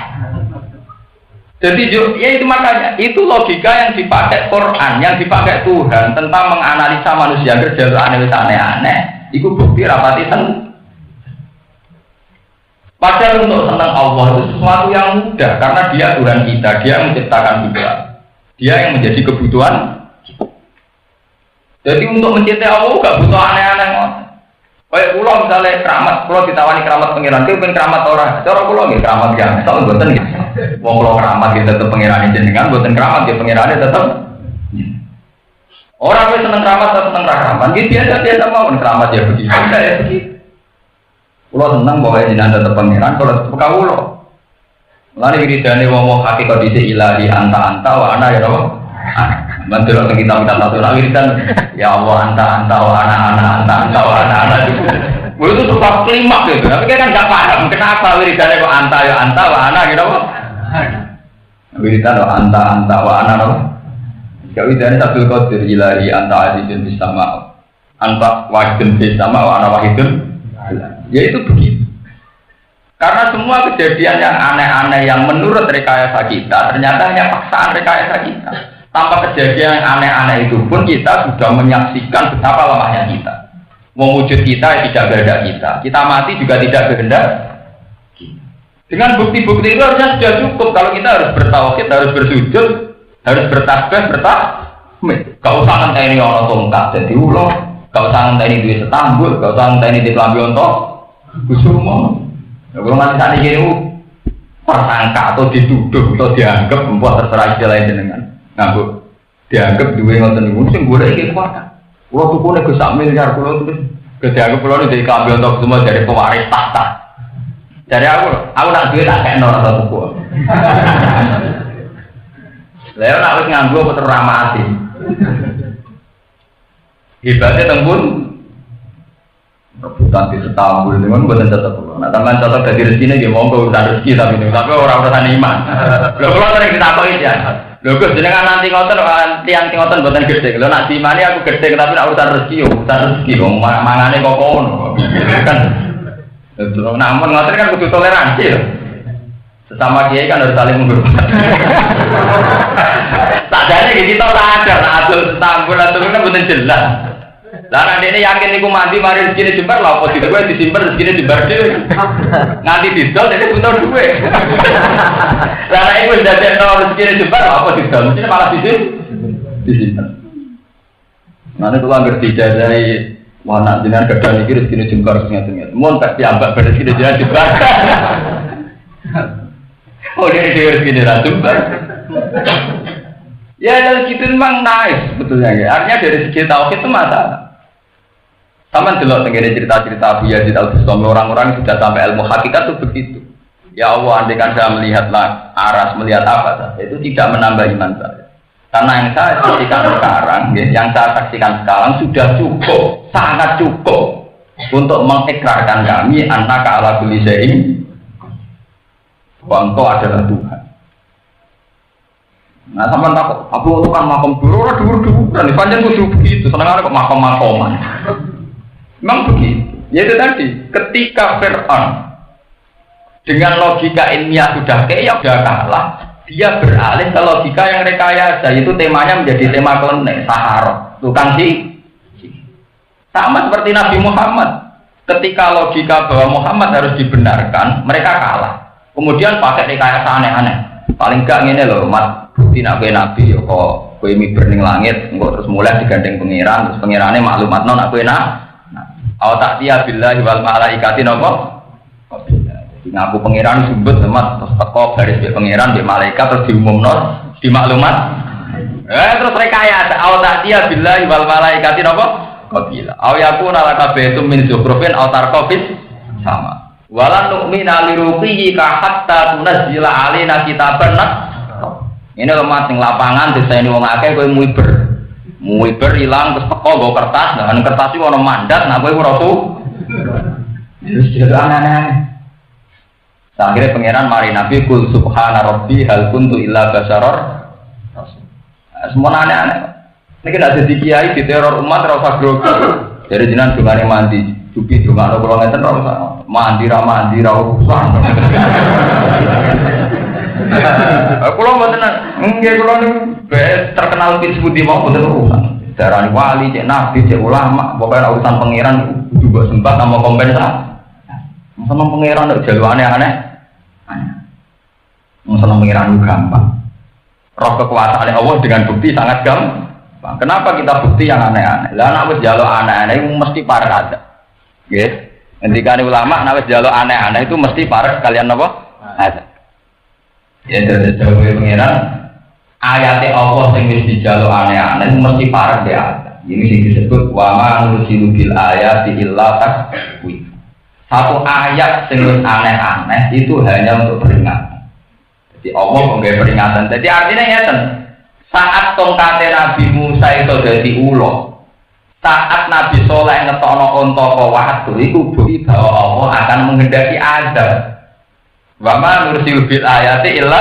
Jadi ya itu makanya itu logika yang dipakai Quran, yang dipakai Tuhan tentang menganalisa manusia kerja aneh-aneh. Itu bukti rapati seneng. Padahal untuk senang Allah itu sesuatu yang mudah karena Dia Tuhan kita, Dia menciptakan kita, Dia yang menjadi kebutuhan. Jadi untuk mencintai Allah nggak butuh aneh-aneh. Kayak pulau misalnya keramat, pulau ditawani keramat pengiran, itu pengen keramat orang. Cara pulau nggak keramat ya, soal buatan gitu. Wong pulau keramat kita tetap pengiran jenengan, buatan keramat ya pengirannya tetap. Orang yang seneng keramat atau seneng keramat, gitu biasa mau keramat ya begitu, ya begitu. Pulau seneng bahwa jenengan tetap pengiran, kalau tetap kawulo. Lalu wiridane wong hakikat dise ilahi anta wa ana ya Allah. Mantul kita satu wiridan ya Allah anta wa ana anta wa ana. Itu sebab klimaks gitu. Tapi kan enggak paham kenapa wiridane kok anta wa ana gitu apa? Wiridan anta wa ana apa? Ya wiridane satu qadir ilahi anta azizun bis sama. Anta wahidun bis sama wa ana wahidun. Ya itu begitu. Karena semua kejadian yang aneh-aneh yang menurut rekayasa kita ternyata hanya paksaan rekayasa kita. Tanpa kejadian yang aneh-aneh itu pun kita sudah menyaksikan betapa lemahnya kita. Mewujud kita tidak kehendak kita. Kita mati juga tidak kehendak. Dengan bukti-bukti itu harusnya sudah cukup. Kalau kita harus bertauhid, harus bersujud, harus bertasbih, bertahmid. Gak usah kan ini orang tongkat jadi ulo. Gak usah ngenteni duwe setambul, gak usah ngenteni di kelambi ontok. Kusumo. Ya kalau masih tadi gini, persangka atau dituduh atau dianggap membuat terserah istilah jenengan. Nganggo dianggap duwe ngoten niku sing golek iki kuat. Kulo tukune Gus sak miliar kulo terus dianggap kulo dari kelambi ontok semua dari pewaris tahta. Dari aku nak duwe tak kekno ora tuku. Lah nek wis nganggo puter ramati. Hebatnya tembun rebutan di setambul dengan buatan cocok pulau. Nah teman cocok dari rezekinya dia mau urusan rezeki tapi orang urusan iman. Lo kalau sering ditakoki ya. Lo Gus jenengan nanti ngoten tiang ngoten buatan gede. Lo nak dimani aku gede tapi nak urusan rezeki dong. Mangane kok kono. Kan. Namun ngoten kan kudu toleransi loh. Sesama kiai kan harus saling menghormati. Sadane kita ora ada atul setambul atul kan buatan jelas. Lah nek dene yakin niku mandi mari rezekine jembar lha apa diduwe disimpen rezekine jembar dhewe. Nganti didol dene butuh duwe. Lah nek iku dadekno rezekine jembar lha apa didol mesti malah disimpen. Mane kula ngerti jajahi wah nak jenengan gedhe iki rezekine jembar sing ngaten-ngaten. Mun tak diambak rezekine jenengan jembar. Oh dia rezekine ra jembar. Ya dan gitu memang nice betulnya ya. Artinya dari segi tauhid itu masalah. Sama delok tengene cerita-cerita Abu Yazid Al-Bustami orang-orang sudah sampai ilmu hakikat itu begitu. Ya Allah, andaikan saya melihatlah aras, melihat apa saja, itu tidak menambah iman saya. Karena yang saya saksikan sekarang, sudah cukup, sangat cukup untuk mengikrarkan kami annaka ala kulli syai'in wa engkau adalah Tuhan. Nah, sama takut, aku itu kan makom dulu, orang dulu, dan panjang kudu begitu, senang kok makom-makoman. Memang begitu. Yaitu tadi, ketika Fir'aun dengan logika ilmiah sudah kalah, dia beralih ke logika yang rekayasa. Itu temanya menjadi tema klenik, sahar, tukang sih. Sama seperti Nabi Muhammad. Ketika logika bahwa Muhammad harus dibenarkan, mereka kalah. Kemudian pakai rekayasa aneh-aneh. Paling gak ngene loh, Mat. Bukti nak nabi yo kok kowe miber ning langit, engko terus mulai digandeng pangeran, terus pangerane maklumat non aku enak. Aw ta'tiya billahi wal malaikati napa? Jadi ngaku pangeran sumbut temat terus teko garis mbek pangeran mbek malaikat terus diumumno di maklumat. Terus rekayasa aw ta'tiya billahi wal malaikati napa? Qabila. Aw yakuna laka baitum min zukhrufin aw tarqabis sama. Walan nu'mina liruqihi ka hatta tunazzila alaina kitaban. Ini lemah sing lapangan desain wong akeh kowe muiber ilang terus teko nggo kertas, nah kertas iki ono mandat, nah kowe ora tuh. Terus jadi aneh-aneh. Akhirnya pangeran mari Nabi kul subhana rabbi hal kuntu illa basyarar rasul. Semua aneh-aneh. Niki nek dadi kiai diteror umat ora usah grogi. Jadi jenengan dungane mandi, cuci dungane kula ngeten ora usah. Mandi ra usah. Kulo mboten nggih kulo niku terkenal disebut mau mboten urusan. Darani wali, cek nabi, cek ulama, pokoke urusan pangeran juga sempat sama kompensasi. Sama pangeran nek jalu aneh-aneh. Sama pangeran itu gampang. Roh kekuasaan Allah dengan bukti sangat gampang. Kenapa kita bukti yang aneh-aneh? Lah nek wis jalu aneh-aneh mesti parek ada. Nggih. Ngendikane ulama nek wis jalu aneh-aneh itu mesti parek kalian napa? Ada. Ya dari jauh pengiran ayat Allah yang mesti dijaluk aneh-aneh mesti parah dia ada. Ini sih disebut wama nusilu bil ayat illa takwif. Satu ayat yang aneh-aneh itu hanya untuk peringatan. Jadi Allah memberi peringatan. Jadi artinya ya saat tongkatnya Nabi Musa itu jadi ulo, saat Nabi Soleh ngetokno onto waktu itu bukti bahwa Allah akan menghendaki azab. Wama nursil bil ayati illa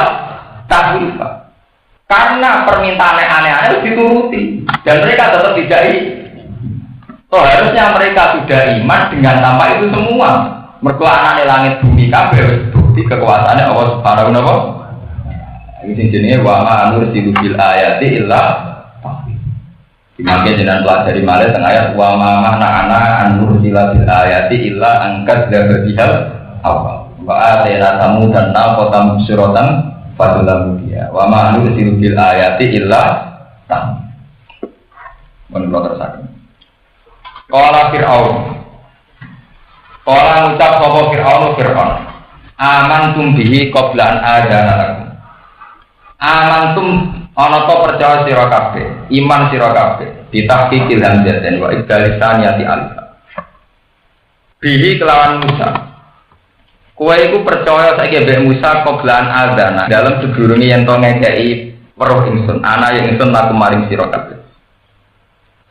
tahwifa. Karena permintaan aneh-aneh dituruti dan mereka tetap tidak harusnya mereka sudah iman dengan tanpa itu semua. Mergo anane langit bumi kabeh bukti kekuasaane Allah Subhanahu wa taala. Iki jenenge wama nursil bil ayati illa tahwifa. Dimakai dengan pelajari malih teng ayat wama mana an nursila bil ayati illa angkat dzabihal awal. Wa atayna tamu dan naqata mubsiratan fadlamu dia wa ma nusiru bil ayati illa tam. Menurut terusaken. Qala Fir'aun. Qala ngucap sapa Fir'aun. Amantum bihi qabla an adzana lakum. Amantum ana ta percaya sira kabeh, iman sira kabeh, ditahqiqil hamzah dan wa ibdalisan yati alif. Bihi kelawan Musa. Kowe iku percaya saiki mbek Musa qabla an adzana dalam sedurunge yen to ngekeki weruh ingsun, ana yang ingsun laku maring sira kabeh.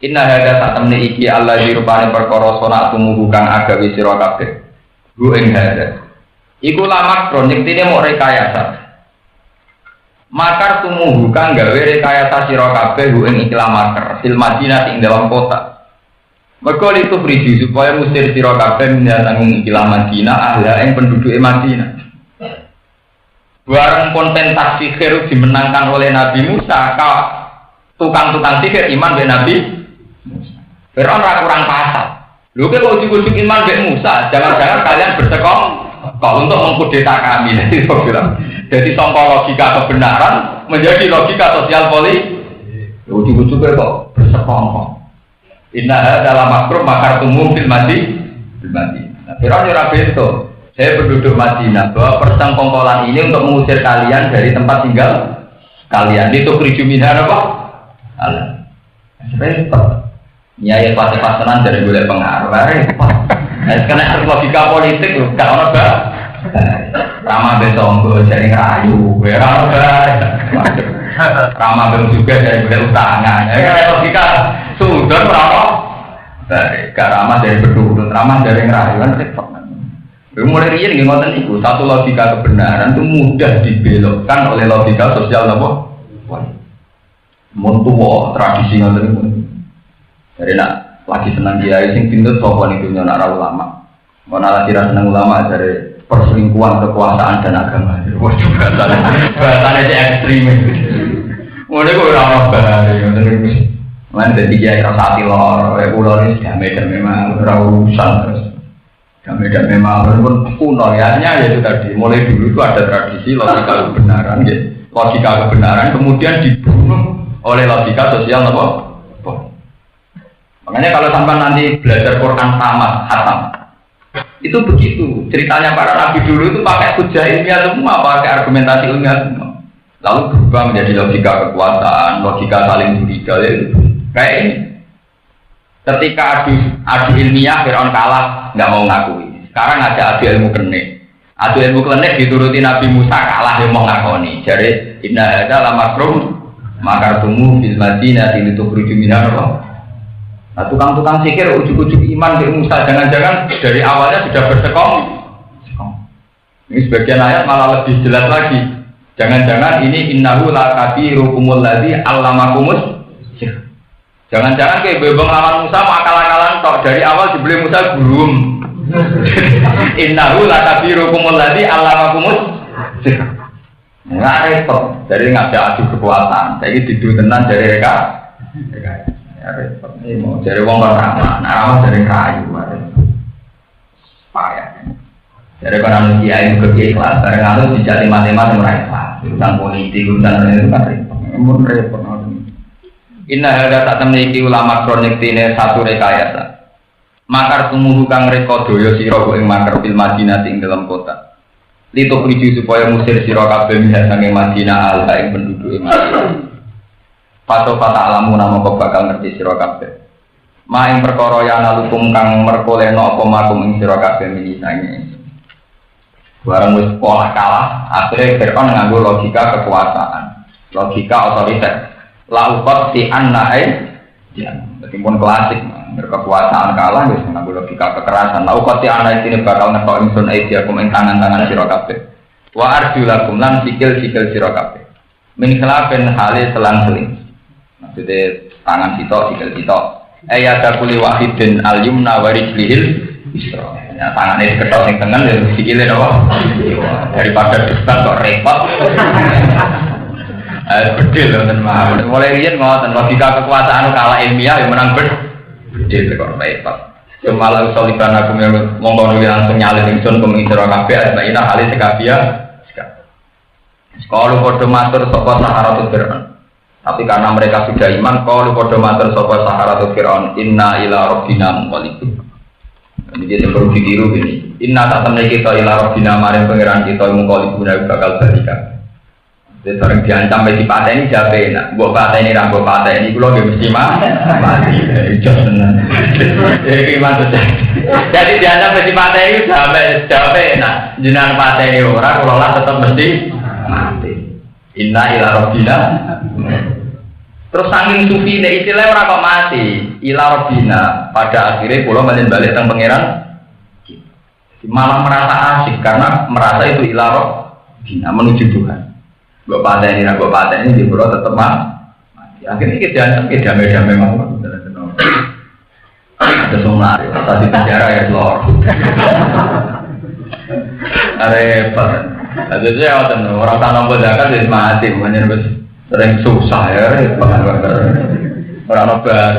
Inna hadza satamne iki Allah dirupane perkara sonatumu kang agawe sira kabeh. Gu ing hadza. Iku lamak kronik tine mau rekayasa. Makar tumuhu kang gawe rekayasa sira kabeh gu ing ikhlas makar fil Madinah ing dalam kota. Mergo itu friji supaya musir sira kabeh mendatangi ikhlas Madinah ahla ing penduduk Madinah. Barang konten sihir dimenangkan oleh Nabi Musa, tukang-tukang sihir iman be Nabi Musa. Fir'aun ora kurang pasal. Lho kok ujuk-ujuk iman be Musa, jangan-jangan kalian bersekong kalau untuk mengkudeta kami, jadi sangka logika kebenaran menjadi logika sosial politik. Ujung-ujung kok bersekongkol. Inna dalam makrum makar tumum fil Madinah. Fir'aun ora beto. Saya penduduk Madinah bahwa persekongkolan ini untuk mengusir kalian dari tempat tinggal kalian. Itu krijuminah apa? Allah. Repot. Nyai pas-pasanan dari boleh pengaruh. Repot. Karena logika politik loh, gak ono bah. Ramah besonggo jadi ngerayu, ramah bah. Ramah beng juga dari beli utangan. Logika sudah berapa? Gak ramah dari berduduk, ramah dari ngerayu kan repot. Mulai ini ngoten itu satu logika kebenaran itu mudah dibelokkan oleh logika sosial apa? Montuwo tradisi ngoten itu. Jadi nak lagi senang dia, sing pintu sopan itu nyona ulama. Mana lagi senang ulama dari perselingkuhan kekuasaan dan agama. Wah juga bahasanya si ekstrim. Mulai gue ramah bahaya. Mana dari dia rasati lor, pulau ini damai memang rausan terus. Damai memang walaupun kuno ya itu tadi. Mulai dulu itu ada tradisi logika kebenaran, logika kebenaran kemudian dibunuh oleh logika sosial apa? Makanya kalau sampai nanti belajar Quran tamat, hatam, itu begitu. Ceritanya para nabi dulu itu pakai hujah ilmiah semua, pakai argumentasi ilmiah semua. Lalu berubah menjadi logika kekuasaan, logika saling curiga itu. Kayak ini. Ketika adu ilmiah, Fir'aun kalah, nggak mau ngakui. Sekarang ada adu ilmu klenik. Adu ilmu klenik dituruti Nabi Musa kalah, dia mau ngakoni. Jadi inna hadza lamakrum makartumu fil Madinah litukhruju minha apa? Nah, tukang-tukang sihir ujuk-ujuk iman ke Musa, jangan-jangan dari awalnya sudah bersekong. Ini sebagian ayat malah lebih jelas lagi. Jangan-jangan ini innahu lakabirukumul ladzi allamakumus sihir. Jangan-jangan kayak bebeng lawan Musa akal-akalan tok dari awal dibeli Musa gurum. Innahu lakabirukumul ladzi allamakumus sihir. Nggak repot, dari nggak ada adu kekuatan. Jadi didu tenan dari mereka. Repot ini mau cari wong ramah, ramah dari kayu, payah. Dari orang kiai itu kelas, dari ngalu dijadi matematik mereka, urusan politik, urusan itu kan repot. Inna hadza satamne iki ulama kronik tine satu rekayasa. Makar tumuhu kang reka daya sira ing makar fil Madinah ing dalam kota. Litu priju supaya musir sira kabeh minha sange Madinah ala ing penduduk Madinah. Pato fata alamu nama kau bakal ngerti sira kabeh. Maing perkara yana lukum kang merkoleno apa makum ing sira kabeh minisange. Barang wis pola kalah, akhirnya Fir'aun nganggo logika kekuasaan, logika otoriter. Laukot si annae, meskipun klasik, berkekuasaan kalah, wis nganggo logika kekerasan. Laukot si annae sini bakal ngetok ingsun aidiakum ing tangan-tangan sira kabeh. Wa arjulakum lan sikil-sikil sira kabeh. Min khilafin hale selang-seling. Maksudnya tangan sitok, sikil sitok. Ayat kuli wahidin al-yumna warijlihil isra. Ya, tangannya diketok yang tengah dan sikilnya apa? Daripada debat kok repot. Bedil dan mahal. Mulai rian ngoten logika kekuasaan kalah ilmiah yang menang bedil kok repot. Semalam soliban aku monggo langsung nyalin ingsun kuming sira kabeh asmaina hale sekabia. Sekolah padha matur sapa saharatut Fir'aun. Tapi karena mereka sudah iman, qalu padha matur sapa saharatu Firaun, inna ila rabbina munqalibun. Ini dia perlu ditiru ini. Inna satamne kita ila rabbina maring pangeran kita munqalibun bakal balikan. Jadi orang diancam di pateni jape nak, buat pateni rambut pateni, kulo dia mesti mati. Jadi diancam di pateni jape nak, jenengan pateni orang, kulo lah tetap mesti mati. Inna ila rabbina. Terus saking sufi ini istilah orang kok mati, ila rabbina. Pada akhirnya kulo balik teng pangeran, malah merasa asik karena merasa itu ila rabbina menuju Tuhan. Gue paten ini di pulau tetap mati. Akhirnya kita damai-damai mau. Ada semua tadi penjara ya telur. Repot. Ada saya orang tanam zakat jadi mati, bukannya sering susah ya. Orang nobar.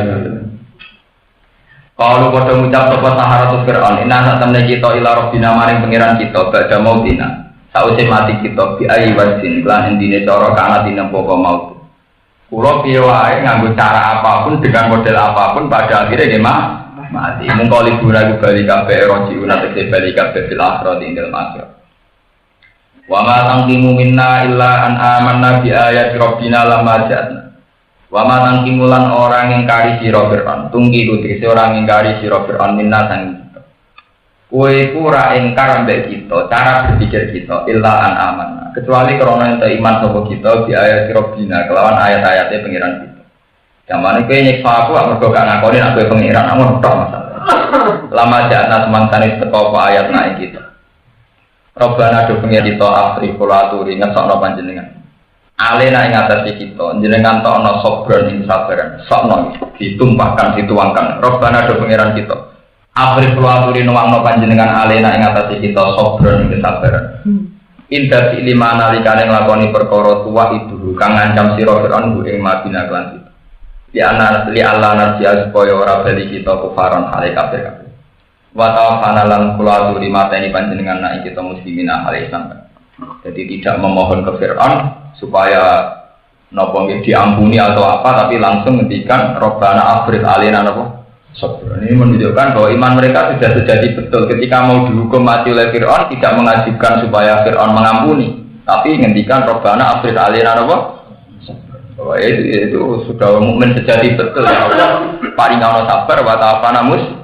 Kalau pada mengucap sobat Saharatus Fir'aun, inna satamne kita ila rabbina maring pengiran kita ba'da mautina. Sausé mati kita bi ayi wasin lan endine cara kana dinempo mau. Kulo piye wae nganggo cara apapun dengan model apapun pada akhirnya nggih mati. Mengko liburan bali kabeh roji unat tegese bali kabeh fil akhirah ing dalem akhir. Wa ma tangkimu minna illa an amanna bi ayati rabbina lamma ja'na. Wa ma tangkimu lan orang ingkari sira Fir'aun. Tunggi ku tegese orang ingkari sira Fir'aun minna sang kowe ora engkar mbek kita, cara berpikir kita illa an amanna. Kecuali karena ente iman sapa kita di ayat Rabbina kelawan ayat-ayate pengiran kita. Jamane kowe nyiksa aku gak mergo gak ngakoni nek kowe pengiran amun tok masalah. Lama jana semangkane teko ayat naik kita. Robbana do pengiran kita afri kula aturi ngesokno panjenengan. Alena ing atase kita, jenengan tokno sabran ing sabaran. Sokno ditumpahkan dituangkan. Robbana do pengiran kita. Afri keluaturi nuwangno panjenengan alena ing atase kita sabron ing kesabaran. Inda fi lima nalikane nglakoni perkara tuwa itu kang ngancam sira Fir'aun ing Madinah lan kita. Li Allah narsia supaya ora bali kita kufaron hale kafir. Wa ta'ala lan keluaturi mateni panjenengan nek kita muslimin hale Islam. Jadi tidak memohon ke Fir'aun supaya napa diampuni atau apa tapi langsung ngendikan Rabbana afrid alena napa. Ini menunjukkan bahwa iman mereka sudah terjadi betul ketika mau dihukum mati oleh Fir'aun tidak mengajukan supaya Fir'aun mengampuni tapi ngendikan Rabbana afrid alina apa? Bahwa itu sudah mukmin sejati betul ya Allah paringana sabar wa ta'afana muslim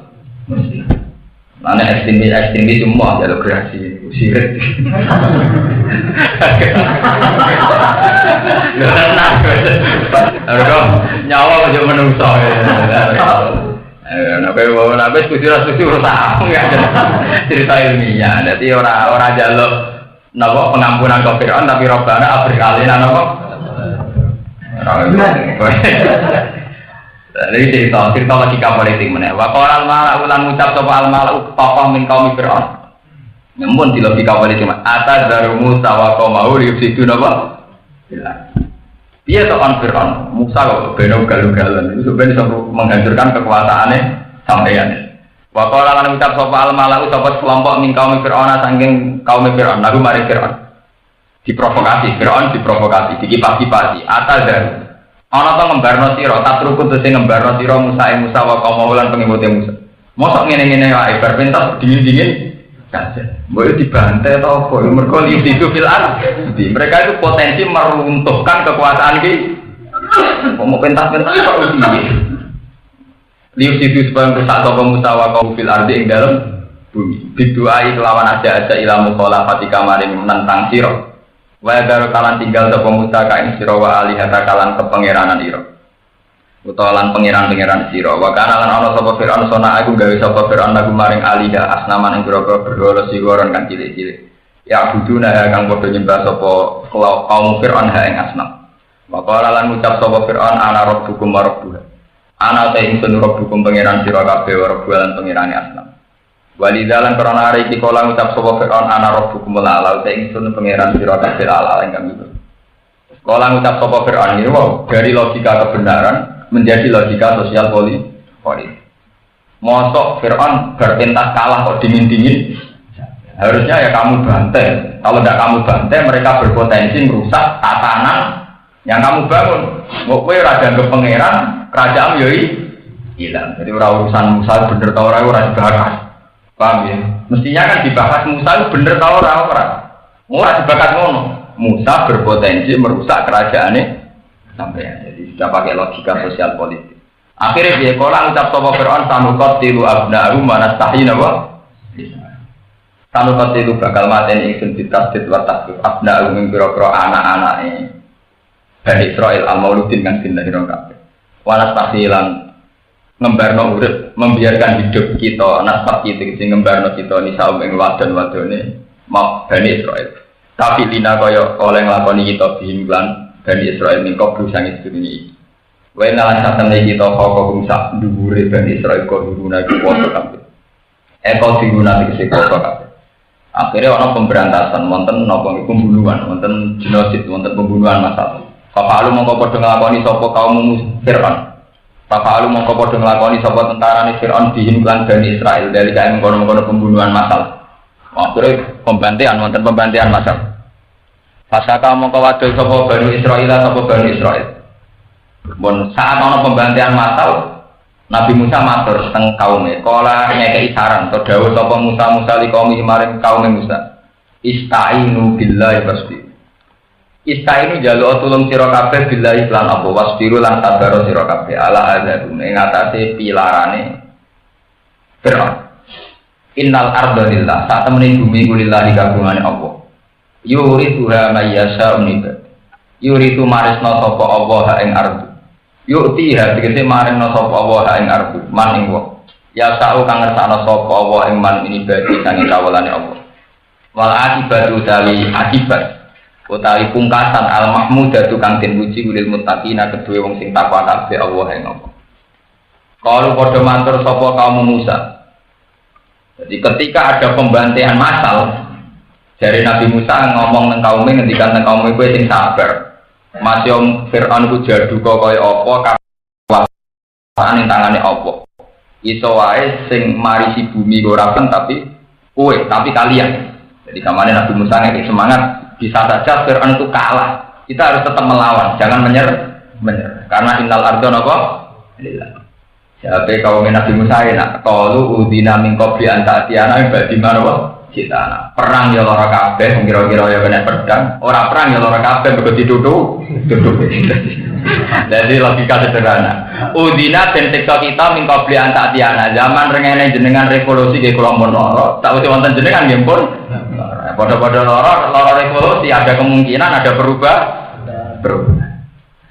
mana ekstremis semua jalur kreasi sirik nyawa aja menungso Nabi setuju urusan nggak ada cerita ilmiah. Jadi orang jaluk nabo pengampunan ke Fir'aun tapi Rabbana afrik alina nabo. Jadi cerita logika politik mana? Wakil al-malau ulang ucap sopa al-malau tokoh min kaum Fir'aun. Namun di logika politik mana? Atas dari Musa wa kaumau yufsidu nabo. Dia soal Fir'aun, Musa kok beno galugalan itu sebenarnya menghancurkan kekuasaannya sampeyan. Wakala lan ucap sapa al-malau sapa kelompok min kaum Fir'aun saking kaum Fir'aun lalu mari Fir'aun diprovokasi dikipas-kipasi atadar ana to ngembarno sira tatruku te sing ngembarno sira Musa wa kaum lan pengikute Musa mosok ngene-ngene wae bar pentas dingin-dingin kajen boleh dibantai atau apa mereka itu filan mereka itu potensi meruntuhkan kekuasaan kita mau pentas-pentas kok uji lius itu supaya rusak atau pemusawa kaum fil ardi yang dalam bumi didoai kelawan aja ilamu kola fatika maring menentang siro wajar kalan tinggal atau pemusa kain siro wa alihata kalan kepengeranan siro utawalan pengiran-pengiran siro wakana lan ana sapa Fir'aun sona aku gawe sapa Fir'aun lagu maring alida asnaman ing grogro berdoa sigoron kan cilik-cilik ya buduna kang padha nyembah sapa kaum Fir'aun ha ing asnam wakala lan ngucap sapa Fir'aun ana rabbukum wa rabbuha ana ta ing rabbukum pengiran sira kabeh wa rabbulan pengirane asnam walidalan karena hari iki kala ngucap sapa Fir'aun ana rabbukum la ala ta ing pengiran sira kabeh ala ing kami kala ngucap sapa Fir'aun iki dari logika kebenaran menjadi logika sosial politik. Mosok Fir'aun berpentas kalah kok dingin-dingin. Harusnya ya kamu bantai. Kalau tidak kamu bantai, mereka berpotensi merusak tatanan Yang kamu bangun, kowe ora dianggap pangeran, kerajaan yo hilang. Jadi urusan Musa bener ta ora dibahas. Paham ya? Mestinya kan dibahas Musa bener ta ora. Ora dibahas ngono. Musa berpotensi merusak kerajaannya sampai. Jadi sudah pakai logika sosial politik. Akhirnya dia kolang ucap sapa Fir'aun sanukot tilu abna'u manastahina wa sanukot tilu bakal mateni ingsun ditasdid wa tasdid abna'u ing pira-pira anak-anake Bani Israil al-mauludin kang dilahirno kabeh. Wa nastahilan ngembarno urip membiarkan hidup kita nasfati sing ngembarno kita nisaum ing wadon-wadone mau Bani Israil. Tapi lina kaya oleh nglakoni kita bihimlan Bani Israil ning kubru sangis dunia iki. Wae lan satene kita kok sak dhuwure Bani Israil kok duruna iki foto kabeh. Eko diguna iki foto kabeh. Akhirnya ana pemberantasan wonten napa pembunuhan, wonten genosid, wonten pembunuhan massal. Papalu mongko padha nglakoni sapa kaum Fir'aun. Papalu mongko padha nglakoni sapa tentarane Fir'aun dihim lan Bani Israil dari kae mengkono-mengkono pembunuhan massal. Akhirnya pembantian wonten pembantian massal. Pasaka mongko wadul sapa Bani Israil sapa Bani Israil. Bon saat ana pembantian massal Nabi Musa matur teng kaume kala nyekeki saran to dawuh sapa Musa li kaum maring kaume Musa istainu billahi wasbir istainu jaluk tulung sira kabeh billahi lan apa wasbiru lan sabar sira kabeh ala azabun ing atase pilarane Fir'aun innal arda lillah sak temene bumi lillahi kagungane Allah yuriduha mayyasha unib yuridu marisna sapa Allah ing ardu yuktiha tegese maringna sapa Allah ing ardu man ing wong ya ta'u kang ngersakna sapa Allah ing man ini bagi sange kawulane Allah wal akibatu utawi akibat utawi pungkasan al mahmudatu kang den puji lil muttaqina kedue wong sing takwa kabeh Allah ing Allah kalau padha matur sapa kaum Musa. Jadi ketika ada pembantaian massal dari Nabi Musa ngomong nang kaume ngendikan nang kaume kowe sing sabar. Masih Fir'aun ku jadu kok kaya apa kawan ning tangane apa. Iso wae sing marisi bumi ora pun tapi kowe tapi kalian. Jadi kamane Nabi Musa ngeki semangat bisa saja Fir'aun itu kalah. Kita harus tetap melawan, jangan menyerah. Karena innal arda napa? Lillah. Siapa kaum Nabi Musa nak qalu udina min qabli an ta'tiyana ba'di ma cita perang ya lara kabeh kira-kira ya kena pedang ora perang ya lara kabeh mergo dituduh jadi logika sederhana udina den siksa kita min qabli an ta'tiyana zaman rengene jenengan revolusi ke kula mun lara tak usah wonten jenengan nggih pun padha-padha lara revolusi ada kemungkinan ada berubah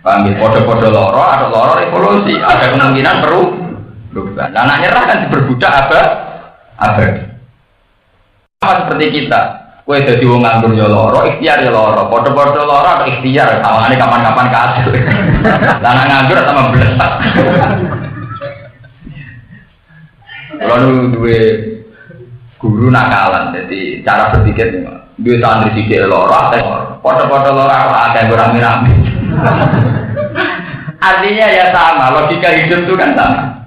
paham padha-padha lara ada lara revolusi ada kemungkinan berubah nah nyerah kan diperbudak abadi seperti kita, kue jadi wong nganggur ya loro, ikhtiar ya loro, podo-podo loro atau ikhtiar, sama ini kapan-kapan kasil. Lana nganggur sama belesak. Lalu dua guru nakalan, jadi cara berpikir dua santri sidik loro, podo-podo loro ada yang rame-rame. Artinya ya sama, logika hidup itu kan sama.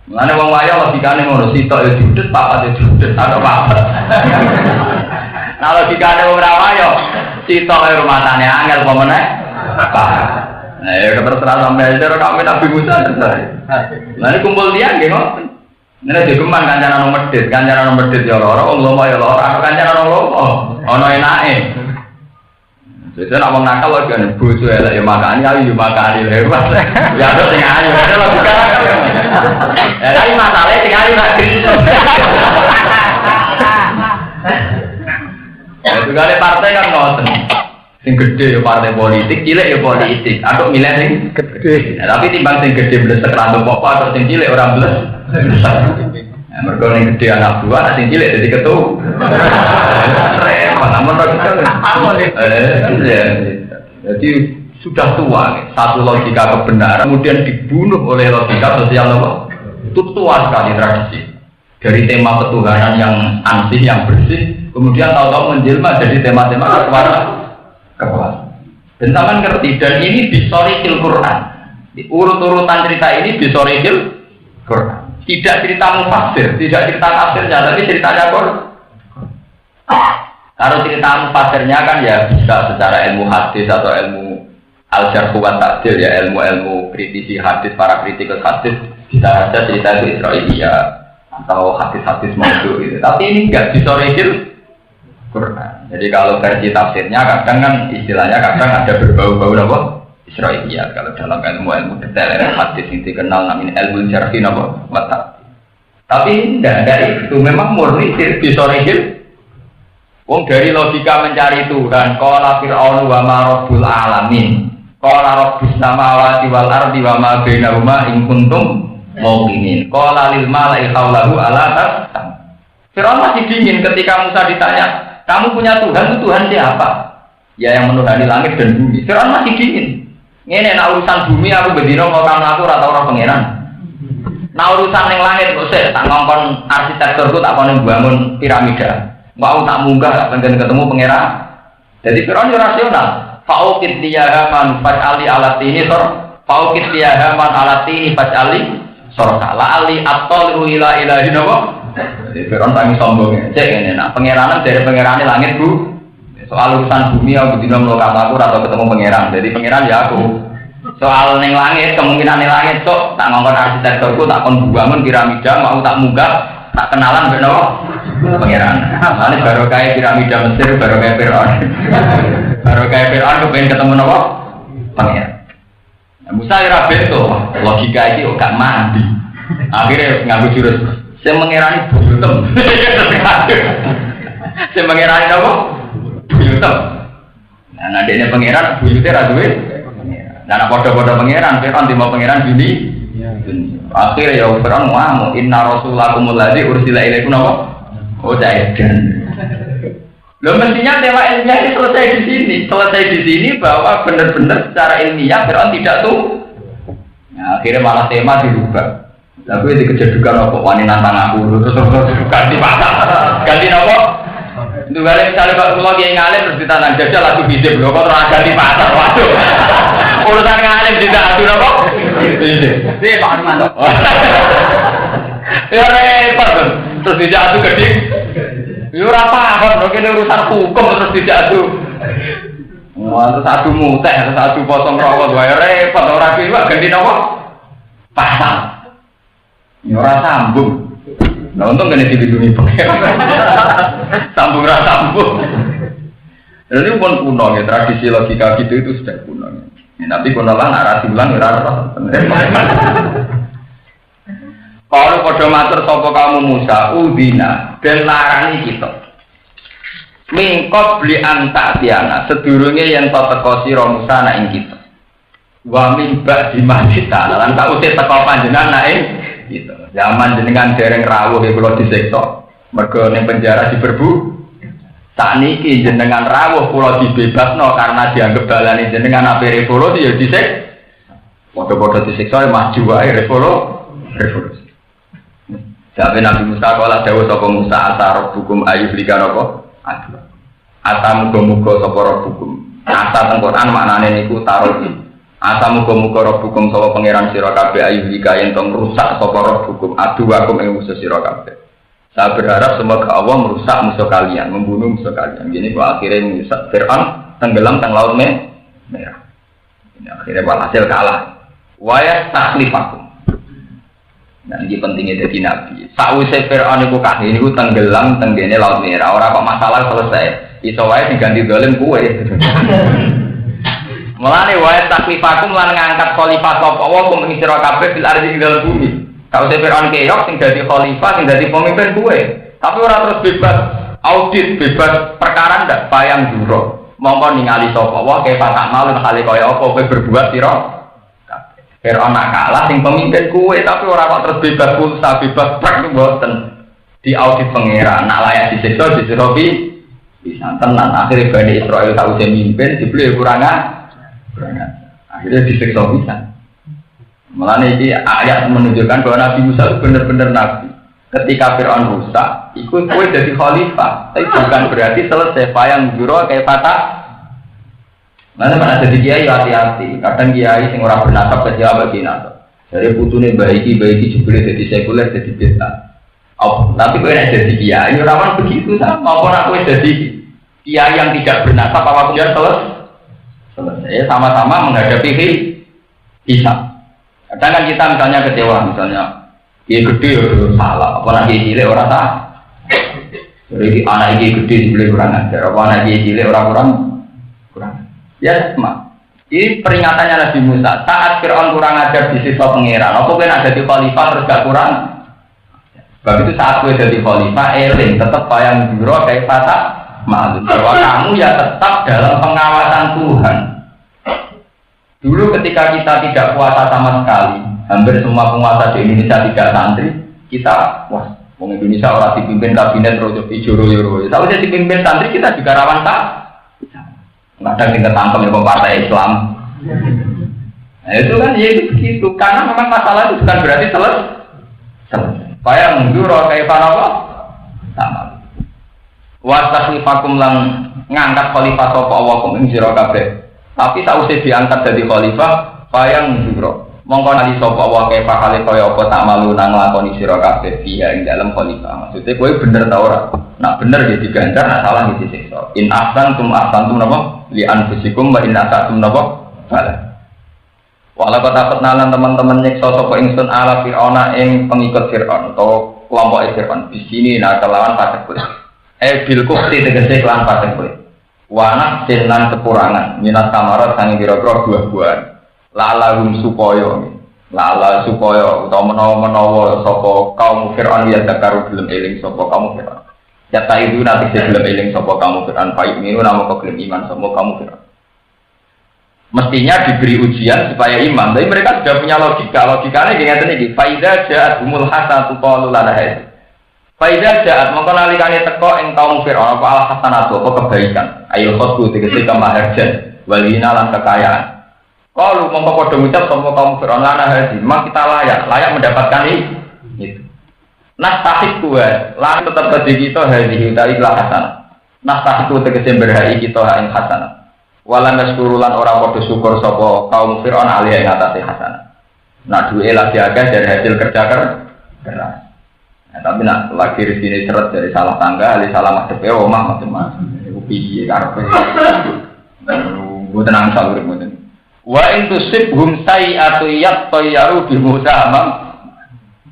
Mana wong waya logikane ngono sitok ya judet papat ya judet atau papat. Nah logikane wong ora waya sitok e rumatane angel apa meneh? Nah ya terserah sampeyan cara kami Nabi Musa selesai. Lah ini kumpul tiyang nggih ngoten. Nek digeman kancanan medhit ya lara wong lomo ya lara kancanan wong lomo ana enake. Biasanya nak wong nakal lho kan bojo elek ya makani ayu makani hebat. Ya ada sing ayu ada logika. Tapi masalahnya sing ayu nak kriso. Ya juga ada partai kan ngoten. Sing gede ya partai politik, cilik ya politik. Atau milih sing gede. Tapi timbang sing gede blesek rada apa atau sing cilik ora blesek. Ya mergo ning gede anak buah, sing cilik dadi ketua. Namun jadi sudah tua satu logika kebenaran kemudian dibunuh oleh logika sosial itu tua sekali tradisi dari tema ketuhanan yang ansih yang bersih kemudian tahu-tahu menjelma jadi tema-tema kekuasaan dan taman ngerti dan ini disorikil Quran urut-urutan cerita ini disorikil Quran tidak cerita mufasir tidak cerita tafsirnya tapi ceritanya Quran. Kalau cerita mufasirnya kan ya bisa secara ilmu hadis atau ilmu al-jarh wa ta'dil ya ilmu-ilmu kritisi hadis para kritikus hadis bisa saja cerita itu Israiliyah atau hadis-hadis maudhu gitu. Tapi ini enggak disorehil Quran. Jadi kalau versi tafsirnya kadang kan istilahnya kadang ada berbau-bau apa? Israiliyah. Kalau dalam ilmu-ilmu detail hadis yang dikenal namanya ilmu jarh wa ta'dil. Tapi enggak dari itu memang murni disorehil. Wong dari logika mencari Tuhan, qala fir'aun wa ma rabbul alamin. Qala rabbus samawati wal ardi wa ma bainahuma in kuntum muqinin. Qala lil mala'i haulahu ala tasam. Fir'aun masih dingin ketika Musa ditanya, "Kamu punya Tuhan, itu Tuhan siapa?" Ya yang menuhani langit dan bumi. Fir'aun masih dingin. Ngene nek urusan bumi aku bendino kok kamu aku ora tau ora pangeran. Nah urusan ning langit kok sik tak ngongkon arsitekturku tak kon bangun piramida. Mau tak munggah tak pengen ketemu pangeran. Jadi Fir'aun rasional. Fa'ukit liyaha man faj'ali alatini sor. Fa'ukit liyaha man alatini faj'ali sor. La'ali attali'u ila ilahi nawa. Jadi Fir'aun tangi sombongnya. Cek ini nak pangeranan dari pangeran langit bu. Soal urusan bumi aku dino melokap aku atau ketemu pangeran. Jadi pangeran ya aku. Soal neng langit kemungkinan neng langit sok tak ngongkon arsitekturku tak kon bangun piramida mau tak munggah tak kenalan benar pangeran. Ini baru kayak piramida Mesir, baru kayak Fir'aun. Baru kayak Fir'aun kepengen ketemu apa? Pangeran. Musa ora beto, logika iki kok gak mandi. Akhirnya nganggo jurus sing mengerani buyutem. Sing mengerani apa? Buyutem. Nah, adene pangeran buyute ra duwe. Nah, padha-padha pangeran, Fir'aun timo pangeran bini. Akhirnya ya Fir'aun ngomong inna rasulakumul ladzi ursila ilaikum apa? Oh jaidan. Loh mestinya tema ilmiah ini selesai di sini bahwa benar-benar secara ilmiah Fir'aun tidak tuh. Nah, akhirnya malah tema dirubah. Lalu itu kejedukan apa? Wani nantang aku terus ganti pasar, ganti apa? Itu kali misalnya Pak Kulo yang ngalim terus ditantang jajal lagu bidip loh, kok terus ganti pasar, waduh. Urusan ngalim tidak atur apa? Ini Pak Armando. Ya repot terus tidak adu gede. Ya ora paham, kene urusan hukum terus tidak adu. Wah, terus adu muteh, terus adu potong rokok wae repot ora ki wae ganti napa? Pasal. Ya ora sambung. Nah untung kene dilindungi pengen. Sambung ora sambung. Ini pun kuno ya, tradisi logika gitu itu sudah kuno. Ya, tapi kuno lah narasi ulang ora ora. Kalau pada matur sapa kamu Musa udina dan larani kita. Mingkot beli anta tiana sedurunge yang teko sira Musa nak ing kita. Wa mimba di masjidana lan tak usih teko panjenengan nak ing kita. Zaman jenengan dereng rawuh e kula disiksa. Mergo ning penjara diberbu. Sakniki jenengan rawuh kula dibebasno karena dianggap balane jenengan ape revolusi ya disik. Padha-padha disiksa maju wae revolusi. Sampai Nabi Musa kala dawuh sapa Musa asar hukum ayu belikan apa? Aduh. Asa muga-muga sapa hukum. Asa teng Quran maknane niku taruh. Asa muga-muga hukum sapa pangeran sira kabeh ayu belikan yen tong rusak sapa hukum. Aduh aku ing musuh sira kabeh. Saya berharap semoga Allah merusak musuh kalian, membunuh musuh kalian. Gini kok akhirnya merusak Fir'aun tenggelam teng laut merah. Ini akhirnya walhasil kalah. Wayas taklifakum. Nah ini pentingnya jadi nabi. Sausai Fir'aun itu kahini itu tenggelam tenggene laut merah. Orang kok masalah selesai. Iso wae diganti dolim kue. Mulane wayas taklifakum lan ngangkat khalifah sapa wa kum ing sira kabeh fil ardi ing dalem bumi. Kalau saya Fir'aun keok, sing jadi khalifah, sing jadi pemimpin gue. Tapi orang terus bebas audit, bebas perkara ndak bayang juro. Mongko ningali sapa wae kaya tak malu kali kaya apa kowe berbuat sira. Fir'aun nak kalah sing pemimpin gue, tapi orang kok terus bebas pulsa, bebas prak mboten. Di audit pangeran, nak layak disiksa disuruh bisa tenan. Akhirnya Bani Israil tahu saya mimpin, dibeli kurangan. Akhirnya disiksa bisa. Malah ini ayat menunjukkan bahwa Nabi Musa itu benar-benar Nabi. Ketika Fir'aun rusak, ikut kue jadi khalifah. Tapi bukan berarti selesai payang juro kayak patah. Mana mana jadi kiai hati-hati. Kadang kiai sing ora bernasab kerja bagi nasab. Jadi putune baiki jebule jadi sekuler jadi bid'ah. Oh, tapi kue nak jadi kiai orang begitu sama. Maupun aku jadi kiai yang tidak bernasab apa kemudian selesai. Sama-sama menghadapi hisab. Kadang kan kita misalnya kecewa, misalnya dia gede ya salah, apa lagi cilik orang tak. Jadi anak ini gede dibeli kurang ajar, apa anak ini cilik orang kurang. Ya sama. Ini peringatannya Nabi Musa. Saat Fir'aun kurang ajar di sisi pengiran, apa kan ada di khalifah terus gak kurang? Sebab itu saat gue jadi khalifah, eling tetap bayang biro kayak patah malu. Bahwa kamu ya tetap dalam pengawasan Tuhan. Dulu ketika kita tidak puasa sama sekali, hampir semua penguasa di Indonesia tidak santri, kita wah, orang Indonesia orang dipimpin kabinet rojo joro. Kalau jadi dipimpin santri kita juga rawan tak? Kadang kita tangkap di partai Islam. Nah, itu kan ya itu begitu. Karena memang masalah itu bukan berarti selesai. Supaya menjuro kayak apa? Sama. Wastakhlifakum lang ngangkat khalifah sapa Allah kum ing sira kabeh. Tapi sausé diangkat jadi khalifah, supaya menjuro. Mongko nali sapa Allah kayak khalifah kaya apa tak malu nang lakoni sira kabeh dia ing dalam khalifah. Maksudnya kowe bener ta ora? Nak bener ya diganjar, nak salah ya disiksa. In ahsantum napa? Li anfusikum wa in asatum napa? Salah. Walau kata kenalan teman-teman nyekso sapa ingsun ala Fir'auna ing pengikut Fir'aun atau kelompok Fir'aun di sini nah kelawan pasek kulit. Bil kufti tegese kelawan pasek kulit. Wanak sinan kekurangan minat kamarat sange kira-kira buah-buahan. Lalahum supaya utawa menawa sapa kaum Fir'aun ya dakaru gelem eling sapa kaum Fir'aun. Jata itu nanti gelem eling sapa kaum Fir'aun baik minu namo gelem iman sapa kaum Fir'aun. Mestinya diberi ujian supaya iman, tapi mereka sudah punya logikanya dengan ini. Faiza jaat umul hasanatu qalu lana hadhi. Faiza jaat mongko nalikane teko ing kaum Fir'aun apa al hasanatu apa kebaikan. Ayo khosbu tegese kemaharjan walina lan kekayaan. Qalu mongko padha ngucap sapa kaum Fir'aun lana hadhi, mak kita layak mendapatkan itu. Nah tahik kuat, lan tetap terjadi kita hadhi dari hasanah. Nah tahik tegese berhai kita ing hasanah. Walan naskurulan orang podo syukur sopo kaum Fir'aun alih ing atase hasanah. Nak duwe lagi akeh dari hasil kerja keras. Nah, tapi nak lagi rezeki seret dari salah tangga, ali salah madhep omah macam-macam. Iku piye karepe. Mboten angsal urip mboten. Wa in tusibhum sayi'atu yattayyaru bi musamam.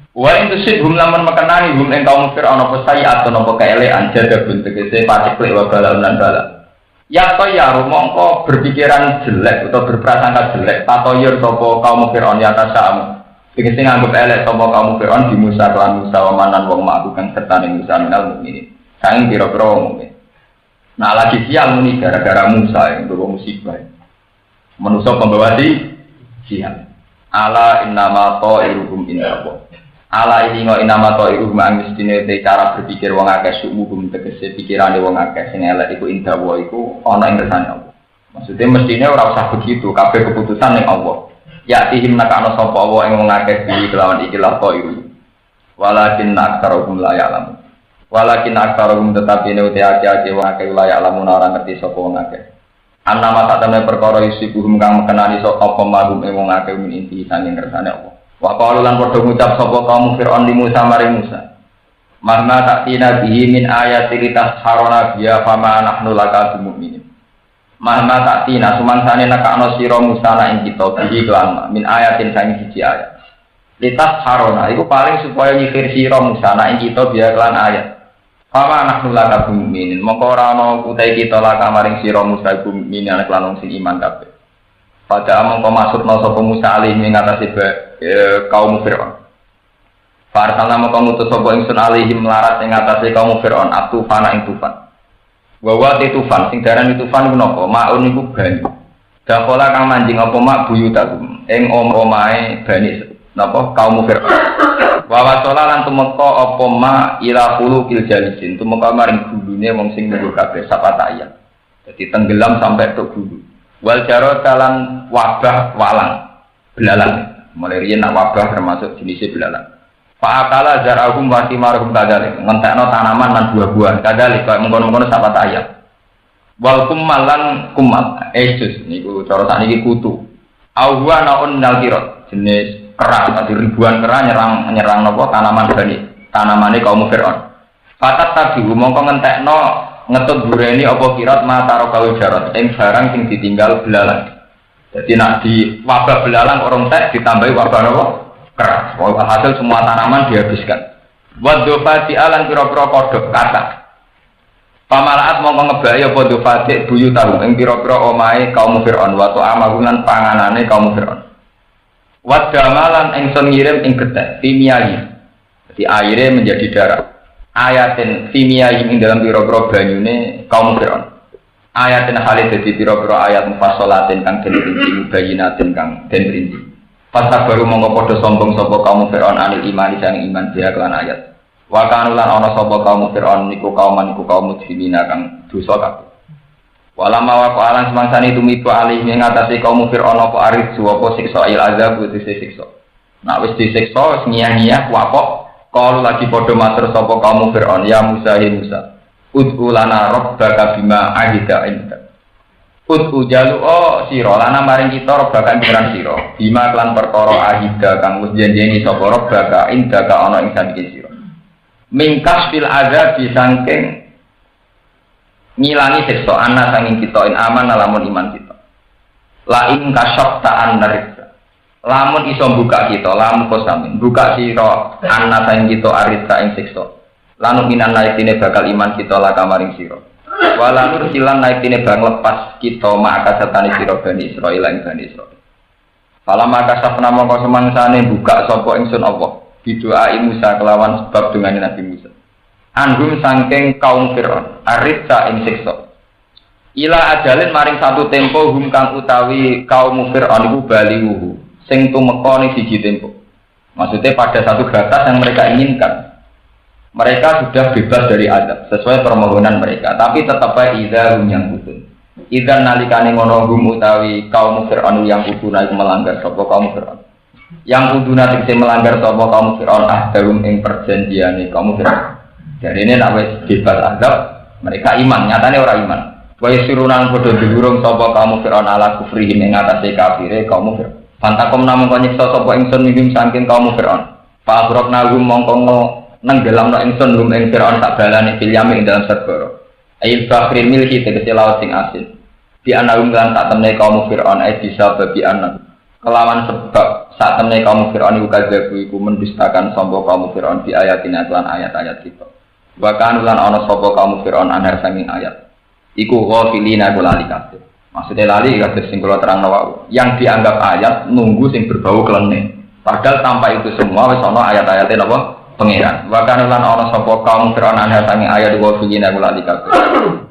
Wa in tusibhum lamun mekenani hum ing kaum Fir'aun apa sayi'atu napa kaelekan jadabun tegese paciklek wa balal lan balal. Ya toyaru mongko berpikiran jelek atau berprasangka jelek tatoyur sopo kaum Fir'aun ya tasam tegese nganggep elek sopo kaum Fir'aun di Musa lan Musa manan wong mlakukan serta ning Musa minal mukminin saking pira-pira wong mukmin. Nah lagi sial muni gara-gara Musa yang bawa musibah manusia pembawa sial ala innama ta'iruhum inna ala ini ngo inama ta'iruhum angistine te cara berpikir wong akeh sumuhum tegese pikirane wong akeh sing elek iku indah wa iku ana ing kersane Allah. Maksudnya mestine ora usah begitu, kabeh keputusan ning Allah. Ya tihim nakana sapa Allah ing wong akeh iki kelawan iki la ta'iru. Walakin aktaruhum la ya'lamun. Walakin aktaruhum tetapi ne ati-ati wong akeh la ya'lamun ora ngerti sapa wong akeh. Annama satane perkara isibuhum kang mekenani sapa pemagum ing wong akeh min inti sanging kersane Allah. Wa qalu lan padha ngucap sapa kaum Fir'aun li Musa maring Musa. Marna ta'tina bihi min ayati litasharona biya fama nahnu laka bimu'minin. Marna ta'tina sumangsane nekakno sira Musa na ing kita bihi kelan min ayatin sangi siji ayat. Litasharona iku paling supaya nyikir sira Musa na ing kita biya kelan ayat. Fama nahnu laka bimu'minin. Mongko ora ana utai kita laka maring sira Musa bimu'minin kelan wong sing iman kabeh. Pada amang pemasukna sapa Musa alih ing atase kaum Fir'aun. Farsalna maka ngutus sapa ingsun alihim melarat ing atase kaum Fir'aun atufana ing tufan. Wa wa tufan sing darani tufan iku napa? Maun iku banyu. Dakola kang manjing apa mak buyutakum ing omahe bani napa kaum Fir'aun. Wa wasala lan tumeka apa ma ila qulukil jalisin tumeka maring gulune wong sing nunggu kabeh sapata ayat. Jadi tenggelam sampai tok gulu. Wal jaro kalan wabah walang belalang mulai riyen nak wabah termasuk jenisnya belalang. Fa'akala zarahum wa thimaruhum kadalik ngentekno tanaman lan buah-buahan kadalik kaya mengkono-mengkono sahabat ayat. Wal kummal lan kummal ejus niku cara sakniki kutu. Awwa naun nalkirot jenis kerah ada ribuan kerah nyerang napa tanaman bani tanamane kaum Fir'aun. Fatat tabi mongko ngentekno ngetut bureni apa kirat mata rokawi jarat ing barang sing ditinggal belalang. Jadi nak di wabah belalang orang tek ditambahi wabah apa? Keras. Hasil semua tanaman dihabiskan. Wadofati alan pira-pira kodok kata. Pamalaat mongko ngebayi apa dofati buyu tahu ing pira-pira omahe kaum Fir'aun wa ta'amalan panganane kaum Fir'aun. Wadamalan ingsun ngirim ing gethek kimiayi. Jadi airnya menjadi darah. Ayatin kimiayi ing dalam pira-pira banyune kaum Fir'aun. Ayatin halid dadi pira-pira ayat mufassalatin kang den rinci bayinatin kang den rinci. Pasar baru mongko padha sombong sapa kaum Fir'aun anil iman sang iman dia kelan ayat. Wa kanulan ana sapa kaum Fir'aun niku kaum mujrimina kang dosa kabeh. Walama wa qalan semangsane tumiba alih ing ngatasi kaum Fir'aun apa arid apa siksa il azab kudu siksa. Nah wis disiksa wis ngiyah-ngiyah kuapok kalau lagi padha matur sapa kaum Fir'aun ya Musa hi Musa. Ud'u lana rabbaka bima ahida inda. Ud'u jalu sira lana maring kita rabbaka pengiran sira. Bima kelan perkara ahida kang wis janjeni sapa rabbaka inda ka ana ing sandike sira. Mingkas fil azab disangking ngilangi siksa ana sanging kita in aman lamun iman kita. La in kasyaf ta'an narisa. Lamun iso buka kita, lamun kosamin buka sira ana sanging kita arisa ing siksa. Lanu minan naikine bakal iman kita la kamaring sira. Walanur silan naikine bang lepas kita maka setane sira Bani Israil ing Bani Israil. Fala maka sapna mongko semangsane buka sapa ingsun Allah. Bidoa Musa kelawan sebab dengan Nabi Musa. Anhum sangking kaum Fir'aun arisa ing siksa. Ila ajalin maring satu tempo hum kang utawi kaum Fir'aun iku balihu sing tumeka ning siji tempo. Maksudnya pada satu batas yang mereka inginkan. Mereka sudah bebas dari azab sesuai permohonan mereka, tapi tetap idza hum yang kutun. Idza nalikane ngono hum utawi kaum Fir'aun yang kutuna iku melanggar sapa kaum Fir'aun. Yang kutuna tegese melanggar sapa kaum Fir'aun ahdarum ing perjanjiane kaum Fir'aun. Jadi ini nak wis bebas azab, mereka iman, nyatane ora iman. Wa yasirunan padha digurung sapa kaum Fir'aun ala kufrihim ing atase kafire kaum Fir'aun. Pantakom namung nyiksa sapa ingsun minggim saking kaum Fir'aun. Fa aghraqna hum mongko nenggelamno ingsun hum ing Fir'aun sak balane fil yamin ing dalam segara. Ayil bahril milki tegese laut sing asin. Di anahum lan sak temne kaum Fir'aun ai bisa babi anak. Kelawan sebab sak temne kaum Fir'aun iku kadheku iku mendustakan sapa kaum Fir'aun di ayatina lan ayat-ayat kita. Bahkan ulan ana sapa kaum Fir'aun anar sanging ayat. Iku ghafilina lali kabeh. Maksudnya lali kabeh sing kula terangno wae. Yang dianggap ayat nunggu sing berbau kelene. Padahal tanpa itu semua wis ana ayat-ayate napa? Pengiran. Bahkan ulan ana sapa kaum Fir'aun anar sanging ayat ghafilina lali kabeh.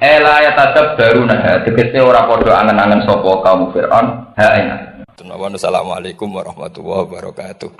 Ela ayat adab baru nah tegese ora padha angen-angen sapa kaum Fir'aun. Ha ing. Assalamualaikum warahmatullahi wabarakatuh.